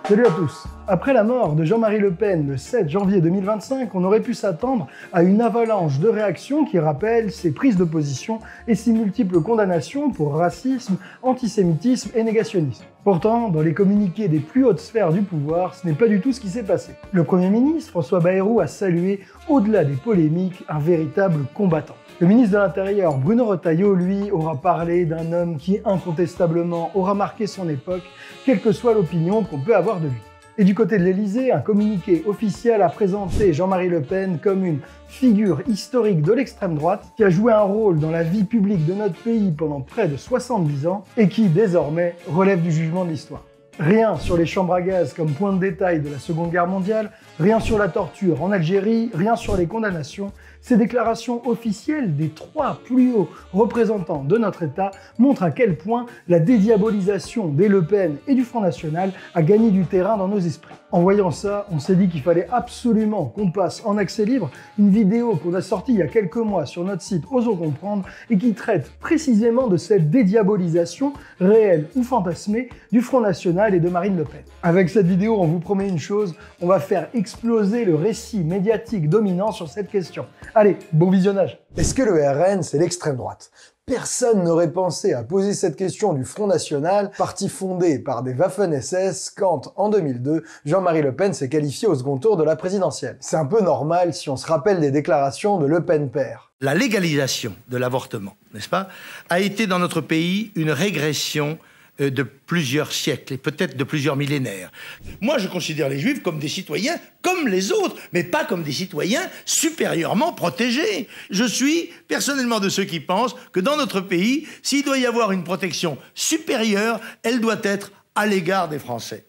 Salut à tous. Après la mort de Jean-Marie Le Pen le 7 janvier 2025, on aurait pu s'attendre à une avalanche de réactions qui rappellent ses prises de position et ses multiples condamnations pour racisme, antisémitisme et négationnisme. Pourtant, dans les communiqués des plus hautes sphères du pouvoir, ce n'est pas du tout ce qui s'est passé. Le Premier ministre, François Bayrou, a salué, au-delà des polémiques, un véritable combattant. Le ministre de l'Intérieur, Bruno Retailleau, lui, aura parlé d'un homme qui, incontestablement, aura marqué son époque, quelle que soit l'opinion qu'on peut avoir de lui. Et du côté de l'Élysée, un communiqué officiel a présenté Jean-Marie Le Pen comme une figure historique de l'extrême droite qui a joué un rôle dans la vie publique de notre pays pendant près de 70 ans et qui, désormais, relève du jugement de l'histoire. Rien sur les chambres à gaz comme point de détail de la Seconde Guerre mondiale, rien sur la torture en Algérie, rien sur les condamnations. Ces déclarations officielles des 3 plus hauts représentants de notre État montrent à quel point la dédiabolisation des Le Pen et du Front National a gagné du terrain dans nos esprits. En voyant ça, on s'est dit qu'il fallait absolument qu'on passe en accès libre une vidéo qu'on a sortie il y a quelques mois sur notre site Osons Comprendre et qui traite précisément de cette dédiabolisation réelle ou fantasmée du Front National et de Marine Le Pen. Avec cette vidéo, on vous promet une chose, on va faire exploser le récit médiatique dominant sur cette question. Allez, bon visionnage. Est-ce que le RN, c'est l'extrême droite ? Personne n'aurait pensé à poser cette question du Front National, parti fondé par des Waffen-SS, quand, en 2002, Jean-Marie Le Pen s'est qualifié au second tour de la présidentielle. C'est un peu normal si on se rappelle des déclarations de Le Pen père. La légalisation de l'avortement, n'est-ce pas, a été dans notre pays une régression de plusieurs siècles et peut-être de plusieurs millénaires. Moi, je considère les Juifs comme des citoyens comme les autres, mais pas comme des citoyens supérieurement protégés. Je suis personnellement de ceux qui pensent que dans notre pays, s'il doit y avoir une protection supérieure, elle doit être à l'égard des Français.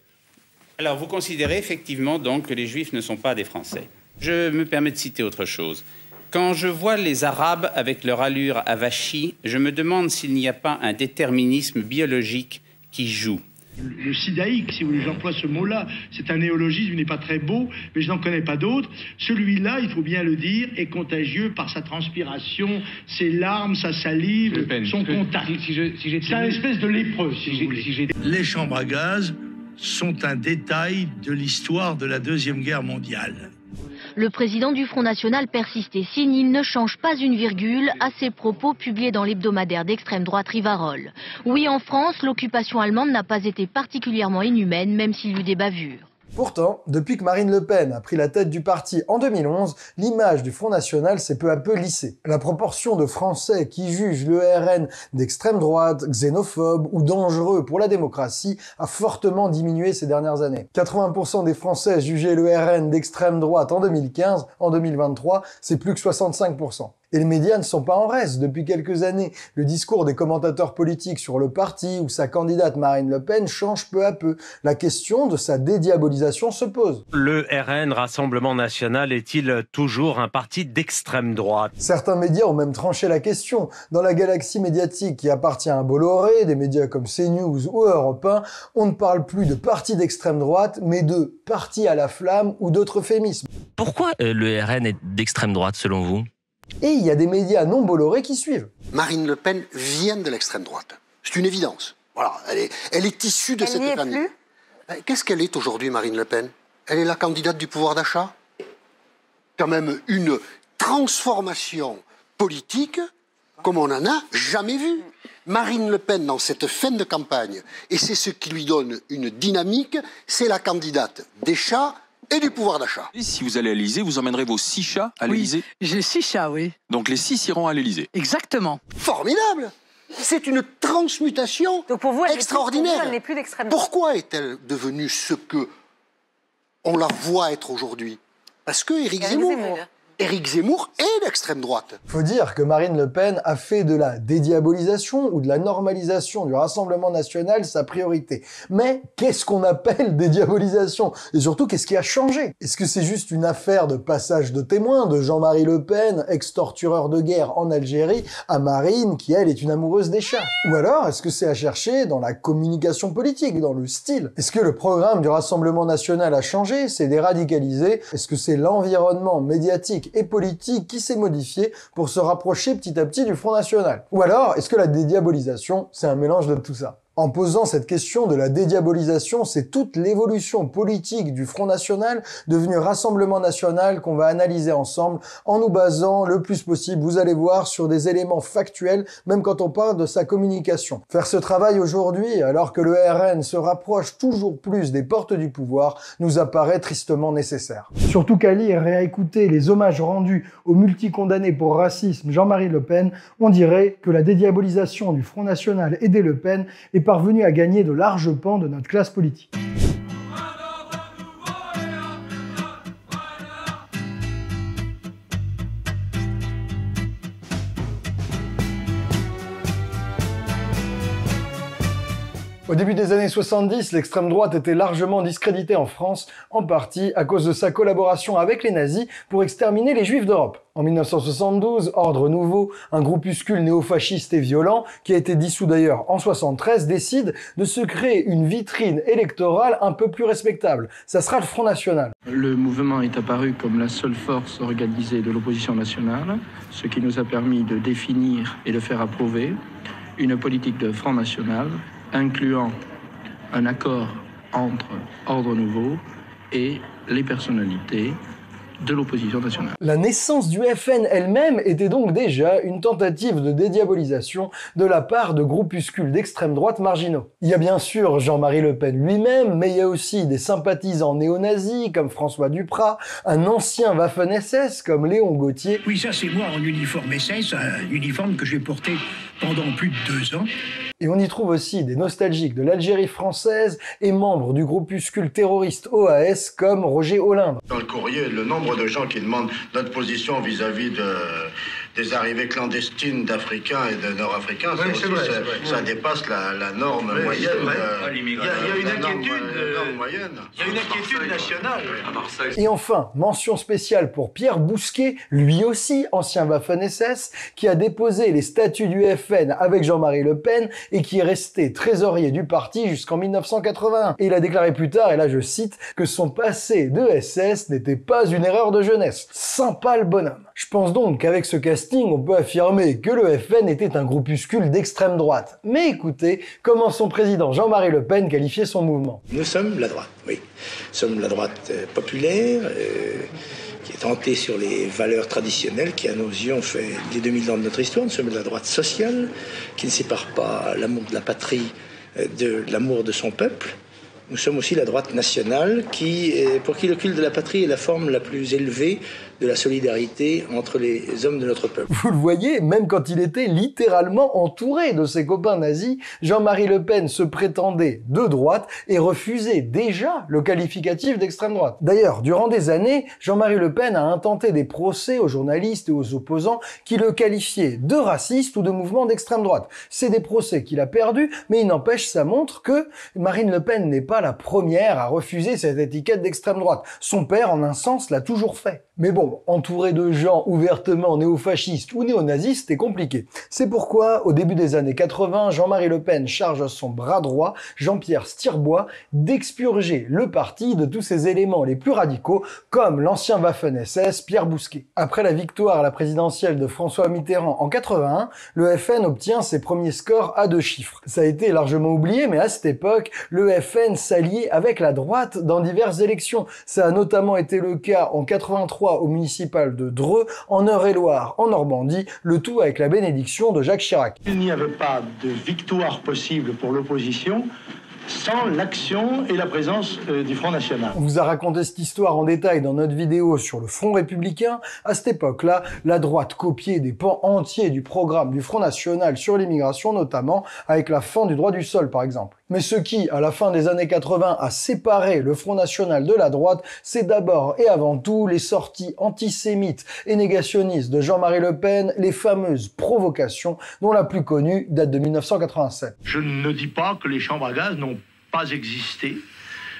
Alors, vous considérez effectivement donc que les Juifs ne sont pas des Français. Je me permets de citer autre chose. Quand je vois les Arabes avec leur allure avachie, je me demande s'il n'y a pas un déterminisme biologique qui joue. Le sidaïque, si vous voulez, j'emploie ce mot-là, c'est un néologisme, il n'est pas très beau, mais je n'en connais pas d'autres. Celui-là, il faut bien le dire, est contagieux par sa transpiration, ses larmes, sa salive, son contact. C'est un espèce de lépreux, si vous voulez. Les chambres à gaz sont un détail de l'histoire de la Deuxième Guerre mondiale. Le président du Front National persiste et signe, il ne change pas une virgule à ses propos publiés dans l'hebdomadaire d'extrême droite Rivarol. Oui, en France, l'occupation allemande n'a pas été particulièrement inhumaine, même s'il y eut des bavures. Pourtant, depuis que Marine Le Pen a pris la tête du parti en 2011, l'image du Front National s'est peu à peu lissée. La proportion de Français qui jugent le RN d'extrême droite, xénophobe ou dangereux pour la démocratie a fortement diminué ces dernières années. 80% des Français jugeaient le RN d'extrême droite en 2015, en 2023, c'est plus que 65%. Et les médias ne sont pas en reste depuis quelques années. Le discours des commentateurs politiques sur le parti ou sa candidate Marine Le Pen change peu à peu. La question de sa dédiabolisation se pose. Le RN, Rassemblement National, est-il toujours un parti d'extrême droite ? Certains médias ont même tranché la question. Dans la galaxie médiatique qui appartient à Bolloré, des médias comme CNews ou Europe 1, on ne parle plus de parti d'extrême droite, mais de parti à la flamme ou d'autres euphémismes. Pourquoi le RN est d'extrême droite selon vous ? Et il y a des médias non Bolloré qui suivent. Marine Le Pen vient de l'extrême droite. C'est une évidence. Voilà, elle est issue de cette famille. Qu'est-ce qu'elle est aujourd'hui, Marine Le Pen ? Elle est la candidate du pouvoir d'achat ? Quand même une transformation politique comme on n'en a jamais vu. Marine Le Pen, dans cette fin de campagne, et c'est ce qui lui donne une dynamique, c'est la candidate des chats et du pouvoir d'achat. Si vous allez à l'Élysée, vous emmènerez vos 6 chats à l'Élysée ? Oui, j'ai 6 chats, oui. Donc les 6 iront à l'Élysée. Exactement. Formidable ! C'est une transmutation extraordinaire. Elle n'est plus d'extrême droite. Pourquoi est-elle devenue ce que on la voit être aujourd'hui ? Parce que Éric Zemmour est d'extrême droite. Faut dire que Marine Le Pen a fait de la dédiabolisation ou de la normalisation du Rassemblement National sa priorité. Mais qu'est-ce qu'on appelle dédiabolisation ? Et surtout, qu'est-ce qui a changé ? Est-ce que c'est juste une affaire de passage de témoin de Jean-Marie Le Pen, ex-tortureur de guerre en Algérie, à Marine, qui elle est une amoureuse des chats ? Ou alors, est-ce que c'est à chercher dans la communication politique, dans le style ? Est-ce que le programme du Rassemblement National a changé, s'est déradicalisé ? Est-ce que c'est l'environnement médiatique et politique qui s'est modifié pour se rapprocher petit à petit du Front National? Ou alors, est-ce que la dédiabolisation, c'est un mélange de tout ça? En posant cette question de la dédiabolisation, c'est toute l'évolution politique du Front National devenu Rassemblement National qu'on va analyser ensemble en nous basant le plus possible, vous allez voir, sur des éléments factuels, même quand on parle de sa communication. Faire ce travail aujourd'hui, alors que le RN se rapproche toujours plus des portes du pouvoir, nous apparaît tristement nécessaire. Surtout qu'à lire et à écouter les hommages rendus au multicondamné pour racisme Jean-Marie Le Pen, on dirait que la dédiabolisation du Front National et des Le Pen est parvenu à gagner de larges pans de notre classe politique. Au début des années 70, l'extrême droite était largement discréditée en France, en partie à cause de sa collaboration avec les nazis pour exterminer les juifs d'Europe. En 1972, Ordre Nouveau, un groupuscule néofasciste et violent, qui a été dissous d'ailleurs en 1973, décide de se créer une vitrine électorale un peu plus respectable. Ça sera le Front National. Le mouvement est apparu comme la seule force organisée de l'opposition nationale, ce qui nous a permis de définir et de faire approuver une politique de Front National incluant un accord entre Ordre Nouveau et les personnalités de l'opposition nationale. La naissance du FN elle-même était donc déjà une tentative de dédiabolisation de la part de groupuscules d'extrême droite marginaux. Il y a bien sûr Jean-Marie Le Pen lui-même, mais il y a aussi des sympathisants néo-nazis comme François Duprat, un ancien Waffen-SS comme Léon Gauthier. Oui, ça c'est moi en uniforme SS, un uniforme que j'ai porté pendant plus de 2 ans. Et on y trouve aussi des nostalgiques de l'Algérie française et membres du groupuscule terroriste OAS comme Roger Olindre. Dans le courrier, le nombre de gens qui demandent notre position vis-à-vis des arrivées clandestines d'Africains et de Nord-Africains, oui, ça dépasse la norme moyenne. Il y a une inquiétude nationale. Et enfin, mention spéciale pour Pierre Bousquet, lui aussi ancien Waffen-SS, qui a déposé les statuts du FN avec Jean-Marie Le Pen et qui est resté trésorier du parti jusqu'en 1981. Et il a déclaré plus tard, et là je cite, que son passé de SS n'était pas une erreur de jeunesse. Sympa le bonhomme. Je pense donc qu'avec ce casting, on peut affirmer que le FN était un groupuscule d'extrême droite. Mais écoutez comment son président Jean-Marie Le Pen qualifiait son mouvement. Nous sommes la droite, oui. Nous sommes la droite populaire, qui est tentée sur les valeurs traditionnelles, qui à nos yeux ont fait les 2000 ans de notre histoire. Nous sommes la droite sociale, qui ne sépare pas l'amour de la patrie de l'amour de son peuple. Nous sommes aussi la droite nationale, pour qui le culte de la patrie est la forme la plus élevée de la solidarité entre les hommes de notre peuple. Vous le voyez, même quand il était littéralement entouré de ses copains nazis, Jean-Marie Le Pen se prétendait de droite et refusait déjà le qualificatif d'extrême droite. D'ailleurs, durant des années, Jean-Marie Le Pen a intenté des procès aux journalistes et aux opposants qui le qualifiaient de raciste ou de mouvement d'extrême droite. C'est des procès qu'il a perdus, mais il n'empêche, ça montre que Marine Le Pen n'est pas la première à refuser cette étiquette d'extrême droite. Son père, en un sens, l'a toujours fait. Mais bon, entouré de gens ouvertement néofascistes ou néonazis, c'était compliqué. C'est pourquoi, au début des années 80, Jean-Marie Le Pen charge son bras droit, Jean-Pierre Stirbois, d'expurger le parti de tous ses éléments les plus radicaux, comme l'ancien Waffen-SS Pierre Bousquet. Après la victoire à la présidentielle de François Mitterrand en 81, le FN obtient ses premiers scores à 2 chiffres. Ça a été largement oublié, mais à cette époque, le FN s'alliait avec la droite dans diverses élections. Ça a notamment été le cas en 83 au municipal de Dreux, en Eure-et-Loire, en Normandie, le tout avec la bénédiction de Jacques Chirac. Il n'y avait pas de victoire possible pour l'opposition sans l'action et la présence du Front National. On vous a raconté cette histoire en détail dans notre vidéo sur le Front républicain. À cette époque-là, la droite copiait des pans entiers du programme du Front National sur l'immigration, notamment avec la fin du droit du sol, par exemple. Mais ce qui, à la fin des années 80, a séparé le Front National de la droite, c'est d'abord et avant tout les sorties antisémites et négationnistes de Jean-Marie Le Pen, les fameuses provocations, dont la plus connue date de 1987. Je ne dis pas que les chambres à gaz n'ont pas existé.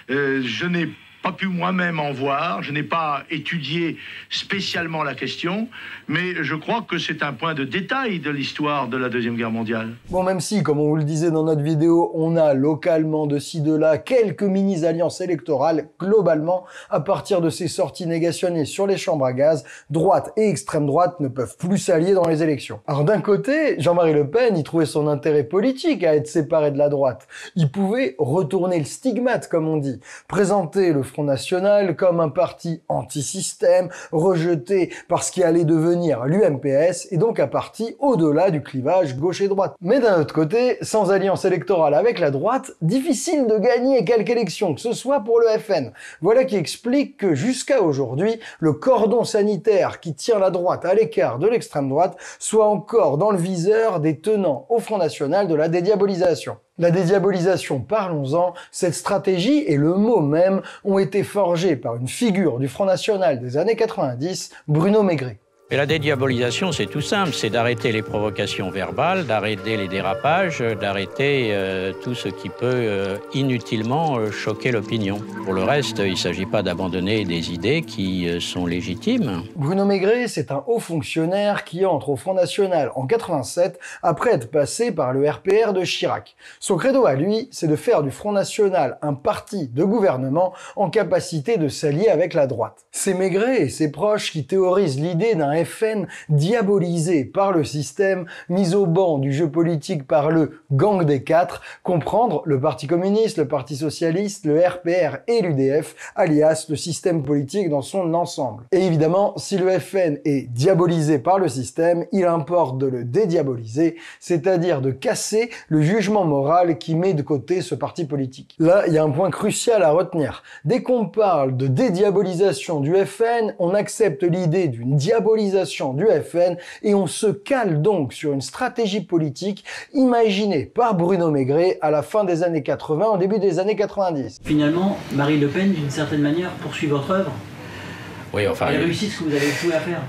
Je n'ai pas pu moi-même en voir, je n'ai pas étudié spécialement la question, mais je crois que c'est un point de détail de l'histoire de la Deuxième Guerre mondiale. Bon, même si, comme on vous le disait dans notre vidéo, on a localement de ci de là quelques mini-alliances électorales, globalement, à partir de ces sorties négationnistes sur les chambres à gaz, droite et extrême droite ne peuvent plus s'allier dans les élections. Alors d'un côté, Jean-Marie Le Pen y trouvait son intérêt politique à être séparé de la droite. Il pouvait retourner le stigmate, comme on dit, présenter le Front National comme un parti anti-système, rejeté par ce qui allait devenir l'UMPS, et donc un parti au-delà du clivage gauche et droite. Mais d'un autre côté, sans alliance électorale avec la droite, difficile de gagner quelque élection, que ce soit pour le FN. Voilà qui explique que jusqu'à aujourd'hui, le cordon sanitaire qui tient la droite à l'écart de l'extrême droite soit encore dans le viseur des tenants au Front National de la dédiabolisation. La dédiabolisation, parlons-en, cette stratégie et le mot même ont été forgés par une figure du Front National des années 90, Bruno Maigret. Et la dédiabolisation, c'est tout simple, c'est d'arrêter les provocations verbales, d'arrêter les dérapages, d'arrêter tout ce qui peut inutilement choquer l'opinion. Pour le reste, il ne s'agit pas d'abandonner des idées qui sont légitimes. Bruno Maigret, c'est un haut fonctionnaire qui entre au Front National en 87 après être passé par le RPR de Chirac. Son credo à lui, c'est de faire du Front National un parti de gouvernement en capacité de s'allier avec la droite. C'est Maigret et ses proches qui théorisent l'idée d'un FN diabolisé par le système, mis au banc du jeu politique par le gang des quatre, comprendre le Parti communiste, le Parti socialiste, le RPR et l'UDF, alias le système politique dans son ensemble. Et évidemment, si le FN est diabolisé par le système, il importe de le dédiaboliser, c'est-à-dire de casser le jugement moral qui met de côté ce parti politique. Là, il y a un point crucial à retenir. Dès qu'on parle de dédiabolisation du FN, on accepte l'idée d'une diabolisation du FN et on se cale donc sur une stratégie politique imaginée par Bruno Maigret à la fin des années 80, au début des années 90. Finalement, Marine Le Pen, d'une certaine manière, poursuit votre œuvre. Oui, enfin... Elle réussit ce que vous avez tout à faire.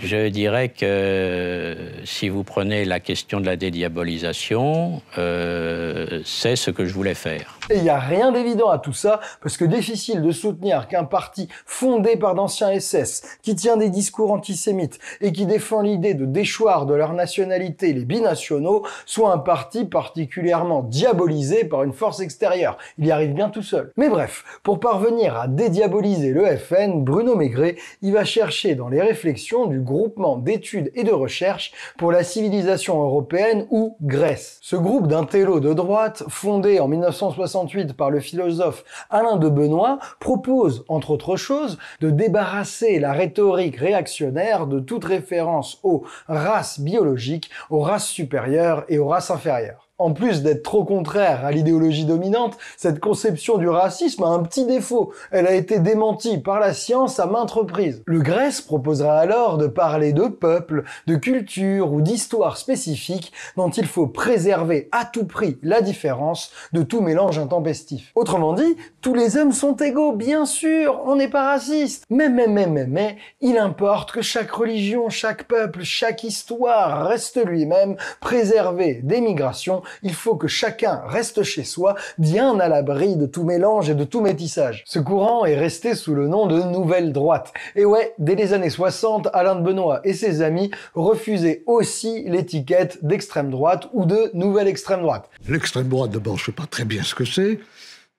Je dirais que si vous prenez la question de la dédiabolisation, c'est ce que je voulais faire. Et il n'y a rien d'évident à tout ça, parce que difficile de soutenir qu'un parti fondé par d'anciens SS, qui tient des discours antisémites et qui défend l'idée de déchoir de leur nationalité les binationaux, soit un parti particulièrement diabolisé par une force extérieure. Il y arrive bien tout seul. Mais bref, pour parvenir à dédiaboliser le FN, Bruno Maigret, il va chercher dans les réflexions du groupement d'études et de recherche pour la civilisation européenne, ou GRES. Ce groupe d'intellos de droite, fondé en 1968 par le philosophe Alain de Benoît, propose, entre autres choses, de débarrasser la rhétorique réactionnaire de toute référence aux races biologiques, aux races supérieures et aux races inférieures. En plus d'être trop contraire à l'idéologie dominante, cette conception du racisme a un petit défaut. Elle a été démentie par la science à maintes reprises. Le GRES proposera alors de parler de peuples, de culture ou d'histoire spécifiques dont il faut préserver à tout prix la différence de tout mélange intempestif. Autrement dit, tous les hommes sont égaux, bien sûr, on n'est pas raciste. Mais, il importe que chaque religion, chaque peuple, chaque histoire reste lui-même, préservé des migrations. Il faut que chacun reste chez soi, bien à l'abri de tout mélange et de tout métissage. Ce courant est resté sous le nom de Nouvelle Droite. Et ouais, dès les années 60, Alain de Benoît et ses amis refusaient aussi l'étiquette d'extrême droite ou de nouvelle extrême droite. L'extrême droite, d'abord, je ne sais pas très bien ce que c'est,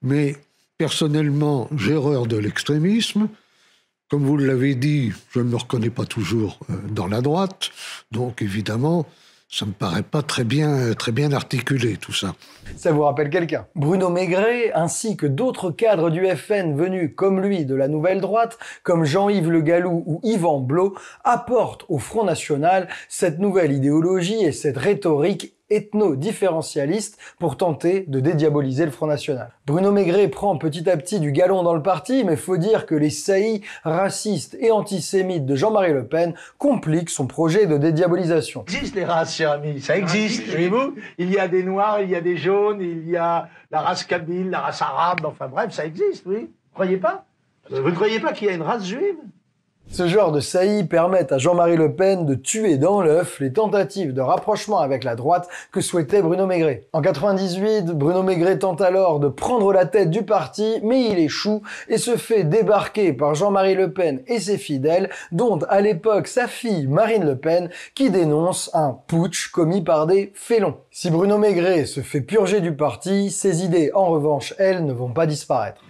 mais personnellement, j'ai horreur de l'extrémisme. Comme vous l'avez dit, je ne me reconnais pas toujours dans la droite, donc évidemment... ça me paraît pas très bien articulé, tout ça. Ça vous rappelle quelqu'un? Bruno Maigret, ainsi que d'autres cadres du FN venus comme lui de la Nouvelle Droite, comme Jean-Yves Le Gallou ou Yvan Blot, apportent au Front National cette nouvelle idéologie et cette rhétorique ethno-différentialiste pour tenter de dédiaboliser le Front National. Bruno Maigret prend petit à petit du galon dans le parti, mais faut dire que les saillies racistes et antisémites de Jean-Marie Le Pen compliquent son projet de dédiabolisation. Ça existe les races, cher ami, ça existe, voyez-vous. Il y a des noirs, il y a des jaunes, il y a la race kabyle, la race arabe, enfin bref, ça existe, oui. Vous croyez pas? Vous ne croyez pas qu'il y a une race juive? Ce genre de saillies permettent à Jean-Marie Le Pen de tuer dans l'œuf les tentatives de rapprochement avec la droite que souhaitait Bruno Maigret. En 98, Bruno Maigret tente alors de prendre la tête du parti, mais il échoue et se fait débarquer par Jean-Marie Le Pen et ses fidèles, dont à l'époque sa fille Marine Le Pen, qui dénonce un putsch commis par des félons. Si Bruno Maigret se fait purger du parti, ses idées en revanche, elles, ne vont pas disparaître.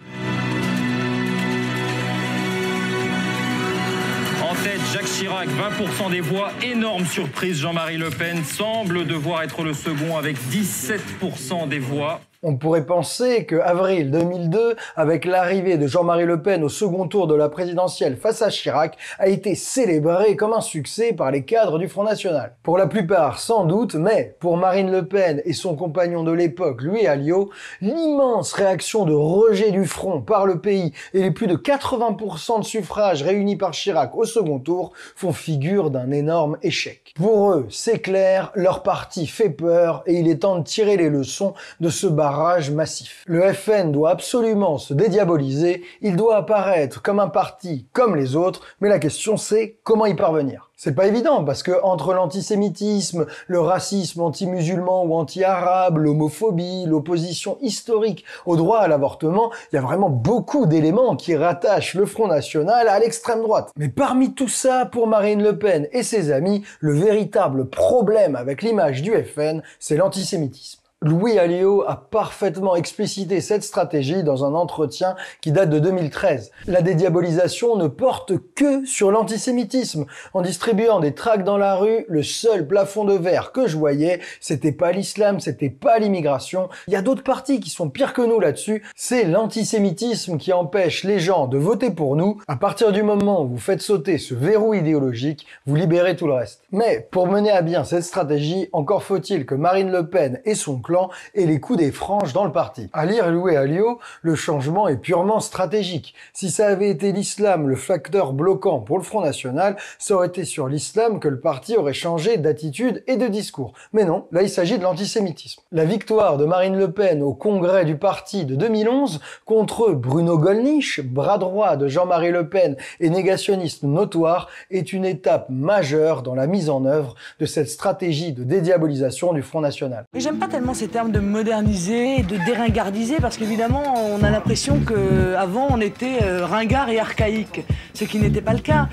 Jacques Chirac, 20% des voix, énorme surprise, Jean-Marie Le Pen semble devoir être le second avec 17% des voix. On pourrait penser que avril 2002, avec l'arrivée de Jean-Marie Le Pen au second tour de la présidentielle face à Chirac, a été célébré comme un succès par les cadres du Front National. Pour la plupart, sans doute, mais pour Marine Le Pen et son compagnon de l'époque, Louis Alliot, l'immense réaction de rejet du Front par le pays et les plus de 80% de suffrages réunis par Chirac au second tour font figure d'un énorme échec. Pour eux, c'est clair, leur parti fait peur et il est temps de tirer les leçons de ce barrage massif. Le FN doit absolument se dédiaboliser, il doit apparaître comme un parti comme les autres, mais la question c'est comment y parvenir. C'est pas évident parce que entre l'antisémitisme, le racisme anti-musulman ou anti-arabe, l'homophobie, l'opposition historique au droit à l'avortement, il y a vraiment beaucoup d'éléments qui rattachent le Front National à l'extrême droite. Mais parmi tout ça, pour Marine Le Pen et ses amis, le véritable problème avec l'image du FN, c'est l'antisémitisme. Louis Alliot a parfaitement explicité cette stratégie dans un entretien qui date de 2013. La dédiabolisation ne porte que sur l'antisémitisme. En distribuant des tracts dans la rue, le seul plafond de verre que je voyais, c'était pas l'islam, c'était pas l'immigration. Il y a d'autres partis qui sont pires que nous là-dessus. C'est l'antisémitisme qui empêche les gens de voter pour nous. À partir du moment où vous faites sauter ce verrou idéologique, vous libérez tout le reste. Mais pour mener à bien cette stratégie, encore faut-il que Marine Le Pen et son clan et les coups des franges dans le parti. À lire Louis Alliot, le changement est purement stratégique. Si ça avait été l'islam le facteur bloquant pour le Front National, ça aurait été sur l'islam que le parti aurait changé d'attitude et de discours. Mais non, là il s'agit de l'antisémitisme. La victoire de Marine Le Pen au congrès du parti de 2011 contre Bruno Gollnisch, bras droit de Jean-Marie Le Pen et négationniste notoire, est une étape majeure dans la mise en œuvre de cette stratégie de dédiabolisation du Front National. J'aime pas tellement ces termes de moderniser et de déringardiser parce qu'évidemment on a l'impression qu'avant on était ringard et archaïque, ce qui n'était pas le cas.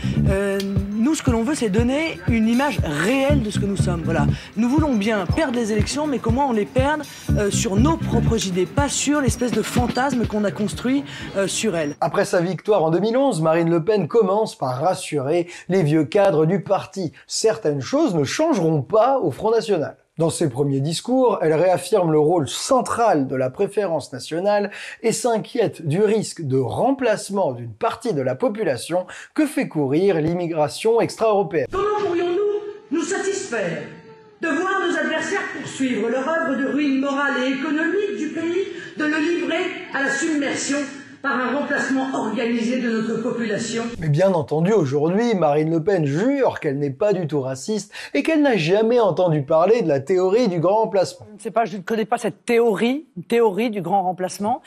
Nous ce que l'on veut c'est donner une image réelle de ce que nous sommes. Voilà. Nous voulons bien perdre les élections mais comment on les perd sur nos propres idées, pas sur l'espèce de fantasme qu'on a construit sur elles. Après sa victoire en 2011, Marine Le Pen commence par rassurer les vieux cadres du parti. Certaines choses ne changeront pas au Front National. Dans ses premiers discours, elle réaffirme le rôle central de la préférence nationale et s'inquiète du risque de remplacement d'une partie de la population que fait courir l'immigration extra-européenne. Comment pourrions-nous nous satisfaire de voir nos adversaires poursuivre leur œuvre de ruine morale et économique du pays, de le livrer à la submersion par un remplacement organisé de notre population. Mais bien entendu, aujourd'hui, Marine Le Pen jure qu'elle n'est pas du tout raciste et qu'elle n'a jamais entendu parler de la théorie du grand remplacement. Je ne connais pas cette théorie du grand remplacement.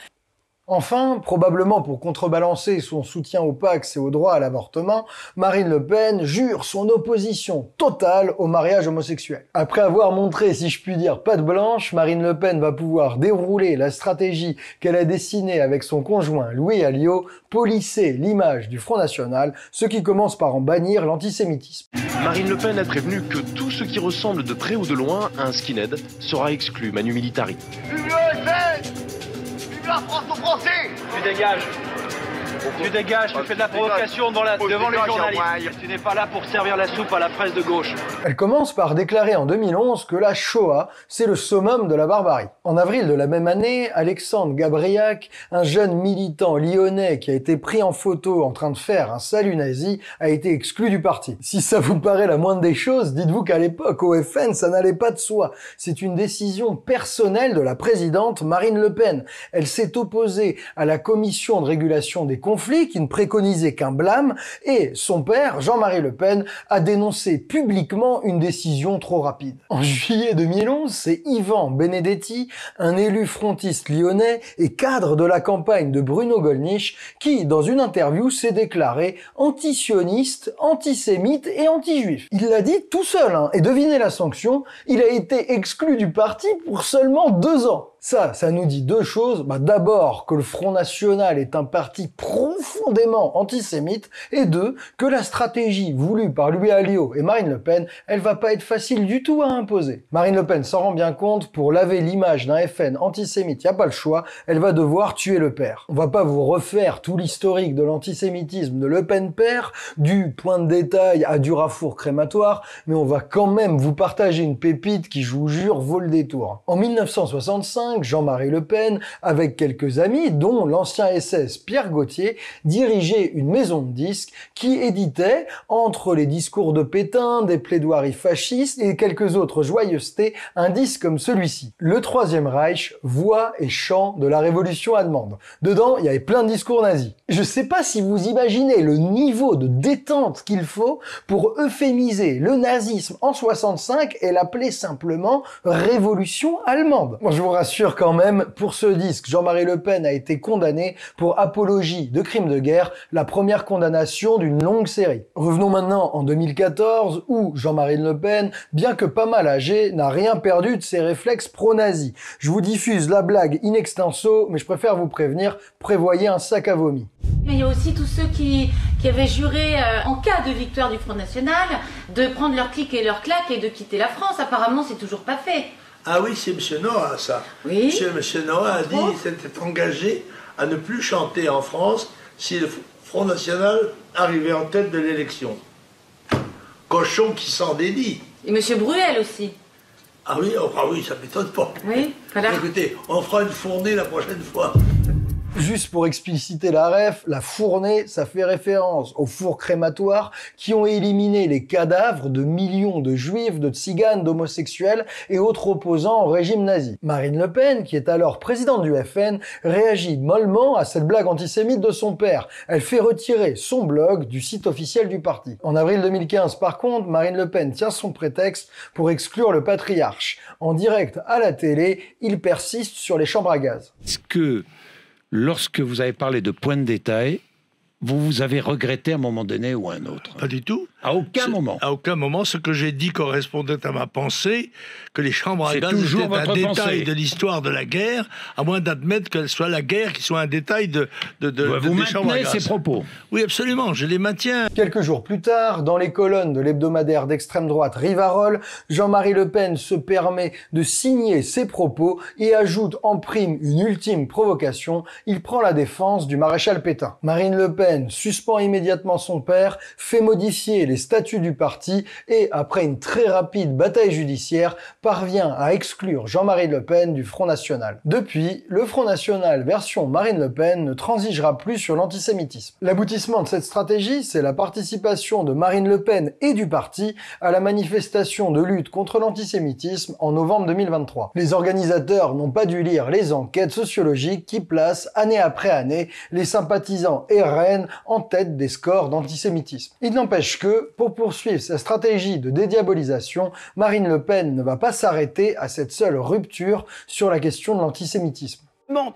Enfin, probablement pour contrebalancer son soutien au Pacs et au droit à l'avortement, Marine Le Pen jure son opposition totale au mariage homosexuel. Après avoir montré, si je puis dire, patte blanche, Marine Le Pen va pouvoir dérouler la stratégie qu'elle a dessinée avec son conjoint Louis Alliot, polisser l'image du Front National, ce qui commence par en bannir l'antisémitisme. Marine Le Pen a prévenu que tout ce qui ressemble de près ou de loin à un skinhead sera exclu manu militari. La France aux Français! Tu dégages. Tu dégages, tu fais de la provocation devant les journalistes. Tu n'es pas là pour servir la soupe à la presse de gauche. Elle commence par déclarer en 2011 que la Shoah, c'est le summum de la barbarie. En avril de la même année, Alexandre Gabriac, un jeune militant lyonnais qui a été pris en photo en train de faire un salut nazi, a été exclu du parti. Si ça vous paraît la moindre des choses, dites-vous qu'à l'époque, au FN, ça n'allait pas de soi. C'est une décision personnelle de la présidente Marine Le Pen. Elle s'est opposée à la commission de régulation des comptes conflit qui ne préconisait qu'un blâme, et son père, Jean-Marie Le Pen, a dénoncé publiquement une décision trop rapide. En juillet 2011, c'est Yvan Benedetti, un élu frontiste lyonnais et cadre de la campagne de Bruno Gollnisch, qui, dans une interview, s'est déclaré antisioniste, antisémite et anti-juif. Il l'a dit tout seul, hein, et devinez la sanction, il a été exclu du parti pour seulement 2 ans. Ça nous dit 2 choses. D'abord, que le Front National est un parti profondément antisémite, et 2, que la stratégie voulue par Louis Alliot et Marine Le Pen, elle va pas être facile du tout à imposer. Marine Le Pen s'en rend bien compte, pour laver l'image d'un FN antisémite, y a pas le choix, elle va devoir tuer le père. On va pas vous refaire tout l'historique de l'antisémitisme de Le Pen père, du point de détail à Durafour crématoire, mais on va quand même vous partager une pépite qui, je vous jure, vaut le détour. En 1965, Jean-Marie Le Pen, avec quelques amis, dont l'ancien SS Pierre Gauthier, dirigeait une maison de disques qui éditait, entre les discours de Pétain, des plaidoiries fascistes et quelques autres joyeusetés, un disque comme celui-ci. Le Troisième Reich, voix et chant de la révolution allemande. Dedans, il y avait plein de discours nazis. Je sais pas si vous imaginez le niveau de détente qu'il faut pour euphémiser le nazisme en 65 et l'appeler simplement révolution allemande. Moi, je vous rassure quand même, pour ce disque, Jean-Marie Le Pen a été condamné pour apologie de crimes de guerre, la première condamnation d'une longue série. Revenons maintenant en 2014, où Jean-Marie Le Pen, bien que pas mal âgé, n'a rien perdu de ses réflexes pro-nazis. Je vous diffuse la blague in extenso, mais je préfère vous prévenir, prévoyez un sac à vomi. Mais il y a aussi tous ceux qui avaient juré, en cas de victoire du Front National, de prendre leur clic et leur claque et de quitter la France. Apparemment, c'est toujours pas fait. Ah oui, c'est M. Noah, ça. Oui. M. Noah a dit qu'il s'était engagé à ne plus chanter en France si le Front National arrivait en tête de l'élection. Cochon qui s'en dédie. Et M. Bruel aussi. Ah oui, ça m'étonne pas. Oui, voilà. Écoutez, on fera une fournée la prochaine fois. Juste pour expliciter la ref, la fournée, ça fait référence aux fours crématoires qui ont éliminé les cadavres de millions de juifs, de tziganes, d'homosexuels et autres opposants au régime nazi. Marine Le Pen, qui est alors présidente du FN, réagit mollement à cette blague antisémite de son père. Elle fait retirer son blog du site officiel du parti. En avril 2015, par contre, Marine Le Pen tient son prétexte pour exclure le patriarche. En direct à la télé, il persiste sur les chambres à gaz. Est-ce que lorsque vous avez parlé de points de détail, vous avez regretté à un moment donné ou à un autre? Pas du tout. À aucun moment. À aucun moment. Ce que j'ai dit correspondait à ma pensée, que les chambres à gaz toujours étaient un votre détail pensée. de l'histoire de la guerre, à moins d'admettre qu'elle soit la guerre qui soit un détail Vous des chambres à maintenez gaz. ces propos? Oui, absolument, je les maintiens. Quelques jours plus tard, dans les colonnes de l'hebdomadaire d'extrême droite Rivarol, Jean-Marie Le Pen se permet de signer ses propos et ajoute en prime une ultime provocation, il prend la défense du maréchal Pétain. Marine Le Pen suspend immédiatement son père, fait modifier les statuts du parti et, après une très rapide bataille judiciaire, parvient à exclure Jean-Marie Le Pen du Front National. Depuis, le Front National version Marine Le Pen ne transigera plus sur l'antisémitisme. L'aboutissement de cette stratégie, c'est la participation de Marine Le Pen et du parti à la manifestation de lutte contre l'antisémitisme en novembre 2023. Les organisateurs n'ont pas dû lire les enquêtes sociologiques qui placent, année après année, les sympathisants RN en tête des scores d'antisémitisme. Il n'empêche que, pour poursuivre sa stratégie de dédiabolisation, Marine Le Pen ne va pas s'arrêter à cette seule rupture sur la question de l'antisémitisme.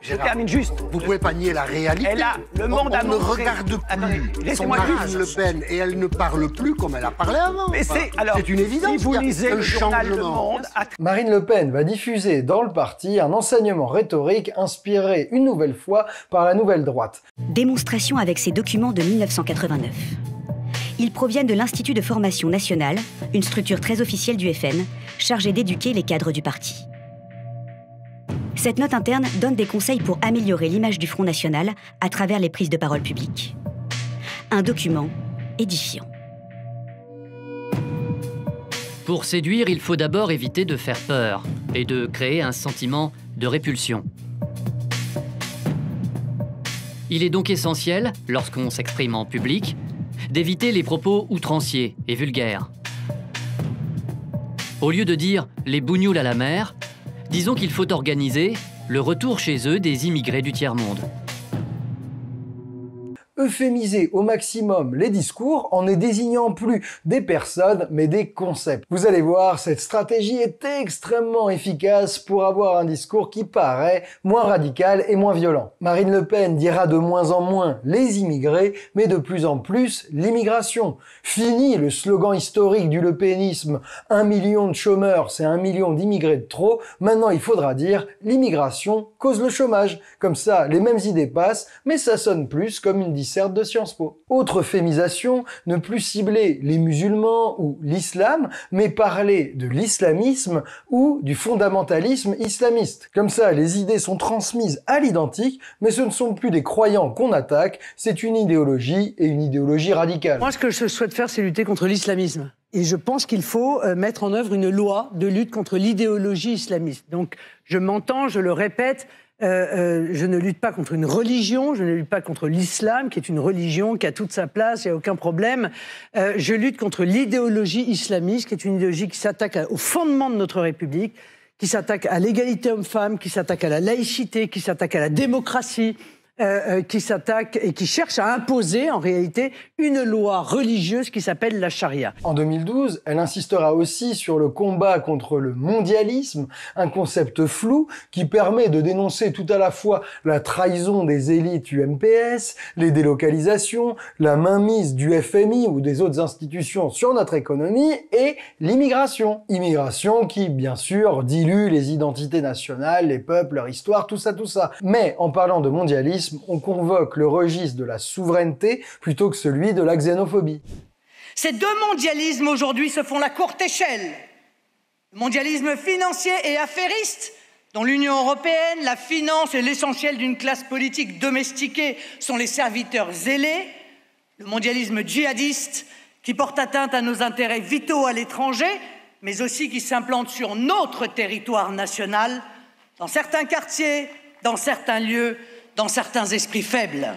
Je termine juste. Vous pouvez pas nier la réalité. Le monde a ne montré... regarde plus. Laissez-moi Marine Le Pen et elle ne parle plus comme elle a parlé avant. Mais c'est une évidence. Si vous lisez le journal Le changement. Monde... Marine Le Pen va diffuser dans le parti un enseignement rhétorique inspiré une nouvelle fois par la nouvelle droite. Démonstration avec ces documents de 1989. Ils proviennent de l'Institut de formation nationale, une structure très officielle du FN, chargée d'éduquer les cadres du parti. Cette note interne donne des conseils pour améliorer l'image du Front National à travers les prises de parole publiques. Un document édifiant. Pour séduire, il faut d'abord éviter de faire peur et de créer un sentiment de répulsion. Il est donc essentiel, lorsqu'on s'exprime en public, d'éviter les propos outranciers et vulgaires. Au lieu de dire « les bougnoules à la mer », disons qu'il faut organiser le retour chez eux des immigrés du tiers-monde. euphémiser au maximum les discours en ne désignant plus des personnes mais des concepts. Vous allez voir, cette stratégie est extrêmement efficace pour avoir un discours qui paraît moins radical et moins violent. Marine Le Pen dira de moins en moins les immigrés, mais de plus en plus l'immigration. Fini le slogan historique du lepénisme « 1 million de chômeurs, c'est 1 million d'immigrés de trop ». Maintenant, il faudra dire « l'immigration cause le chômage ». Comme ça, les mêmes idées passent, mais ça sonne plus comme une disserte de Sciences Po. Autre euphémisation, ne plus cibler les musulmans ou l'islam, mais parler de l'islamisme ou du fondamentalisme islamiste. Comme ça, les idées sont transmises à l'identique, mais ce ne sont plus des croyants qu'on attaque, c'est une idéologie et une idéologie radicale. Moi, ce que je souhaite faire, c'est lutter contre l'islamisme. Et je pense qu'il faut mettre en œuvre une loi de lutte contre l'idéologie islamiste. Donc, je m'entends, je le répète, je ne lutte pas contre une religion, je ne lutte pas contre l'islam, qui est une religion qui a toute sa place, il n'y a aucun problème. Je lutte contre l'idéologie islamiste, qui est une idéologie qui s'attaque au fondement de notre République, qui s'attaque à l'égalité homme-femme, qui s'attaque à la laïcité, qui s'attaque à la démocratie, qui s'attaque et qui cherche à imposer en réalité une loi religieuse qui s'appelle la charia. En 2012, elle insistera aussi sur le combat contre le mondialisme, un concept flou qui permet de dénoncer tout à la fois la trahison des élites UMPS, les délocalisations, la mainmise du FMI ou des autres institutions sur notre économie et l'immigration. Immigration qui, bien sûr, dilue les identités nationales, les peuples, leur histoire, tout ça. Mais en parlant de mondialisme, on convoque le registre de la souveraineté plutôt que celui de la xénophobie. Ces deux mondialismes aujourd'hui se font la courte échelle. Le mondialisme financier et affairiste, dont l'Union européenne, la finance et l'essentiel d'une classe politique domestiquée sont les serviteurs zélés. Le mondialisme djihadiste, qui porte atteinte à nos intérêts vitaux à l'étranger, mais aussi qui s'implante sur notre territoire national, dans certains quartiers, dans certains lieux, dans certains esprits faibles.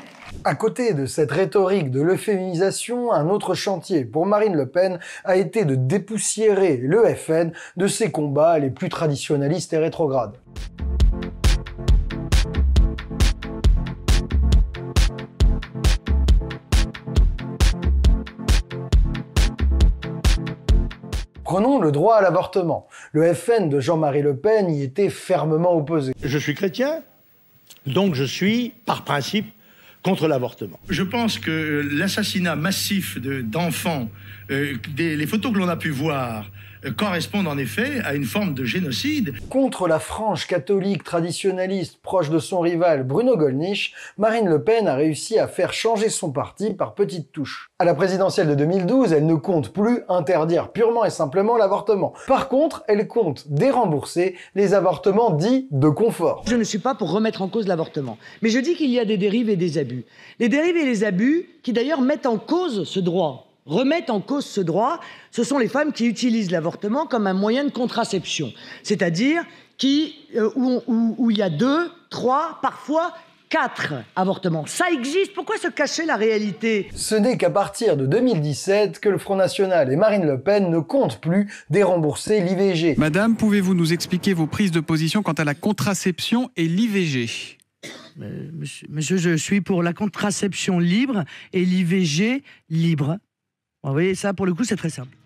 À côté de cette rhétorique de l'euphémisation, un autre chantier pour Marine Le Pen a été de dépoussiérer le FN de ses combats les plus traditionnalistes et rétrogrades. Prenons le droit à l'avortement. Le FN de Jean-Marie Le Pen y était fermement opposé. Je suis chrétien, donc je suis, par principe, contre l'avortement. Je pense que l'assassinat massif d'enfants, les photos que l'on a pu voir, correspondent en effet à une forme de génocide. Contre la frange catholique traditionnaliste proche de son rival Bruno Gollnisch, Marine Le Pen a réussi à faire changer son parti par petites touches. À la présidentielle de 2012, elle ne compte plus interdire purement et simplement l'avortement. Par contre, elle compte dérembourser les avortements dits de confort. Je ne suis pas pour remettre en cause l'avortement, mais je dis qu'il y a des dérives et des abus. Les dérives et les abus qui d'ailleurs mettent en cause ce droit, remettent en cause ce droit, ce sont les femmes qui utilisent l'avortement comme un moyen de contraception. C'est-à-dire où il y a 2, 3, parfois 4 avortements. Ça existe, pourquoi se cacher la réalité? Ce n'est qu'à partir de 2017 que le Front National et Marine Le Pen ne comptent plus dérembourser l'IVG. Madame, pouvez-vous nous expliquer vos prises de position quant à la contraception et l'IVG? Monsieur, je suis pour la contraception libre et l'IVG libre. Vous voyez, ça, pour le coup, c'est très simple.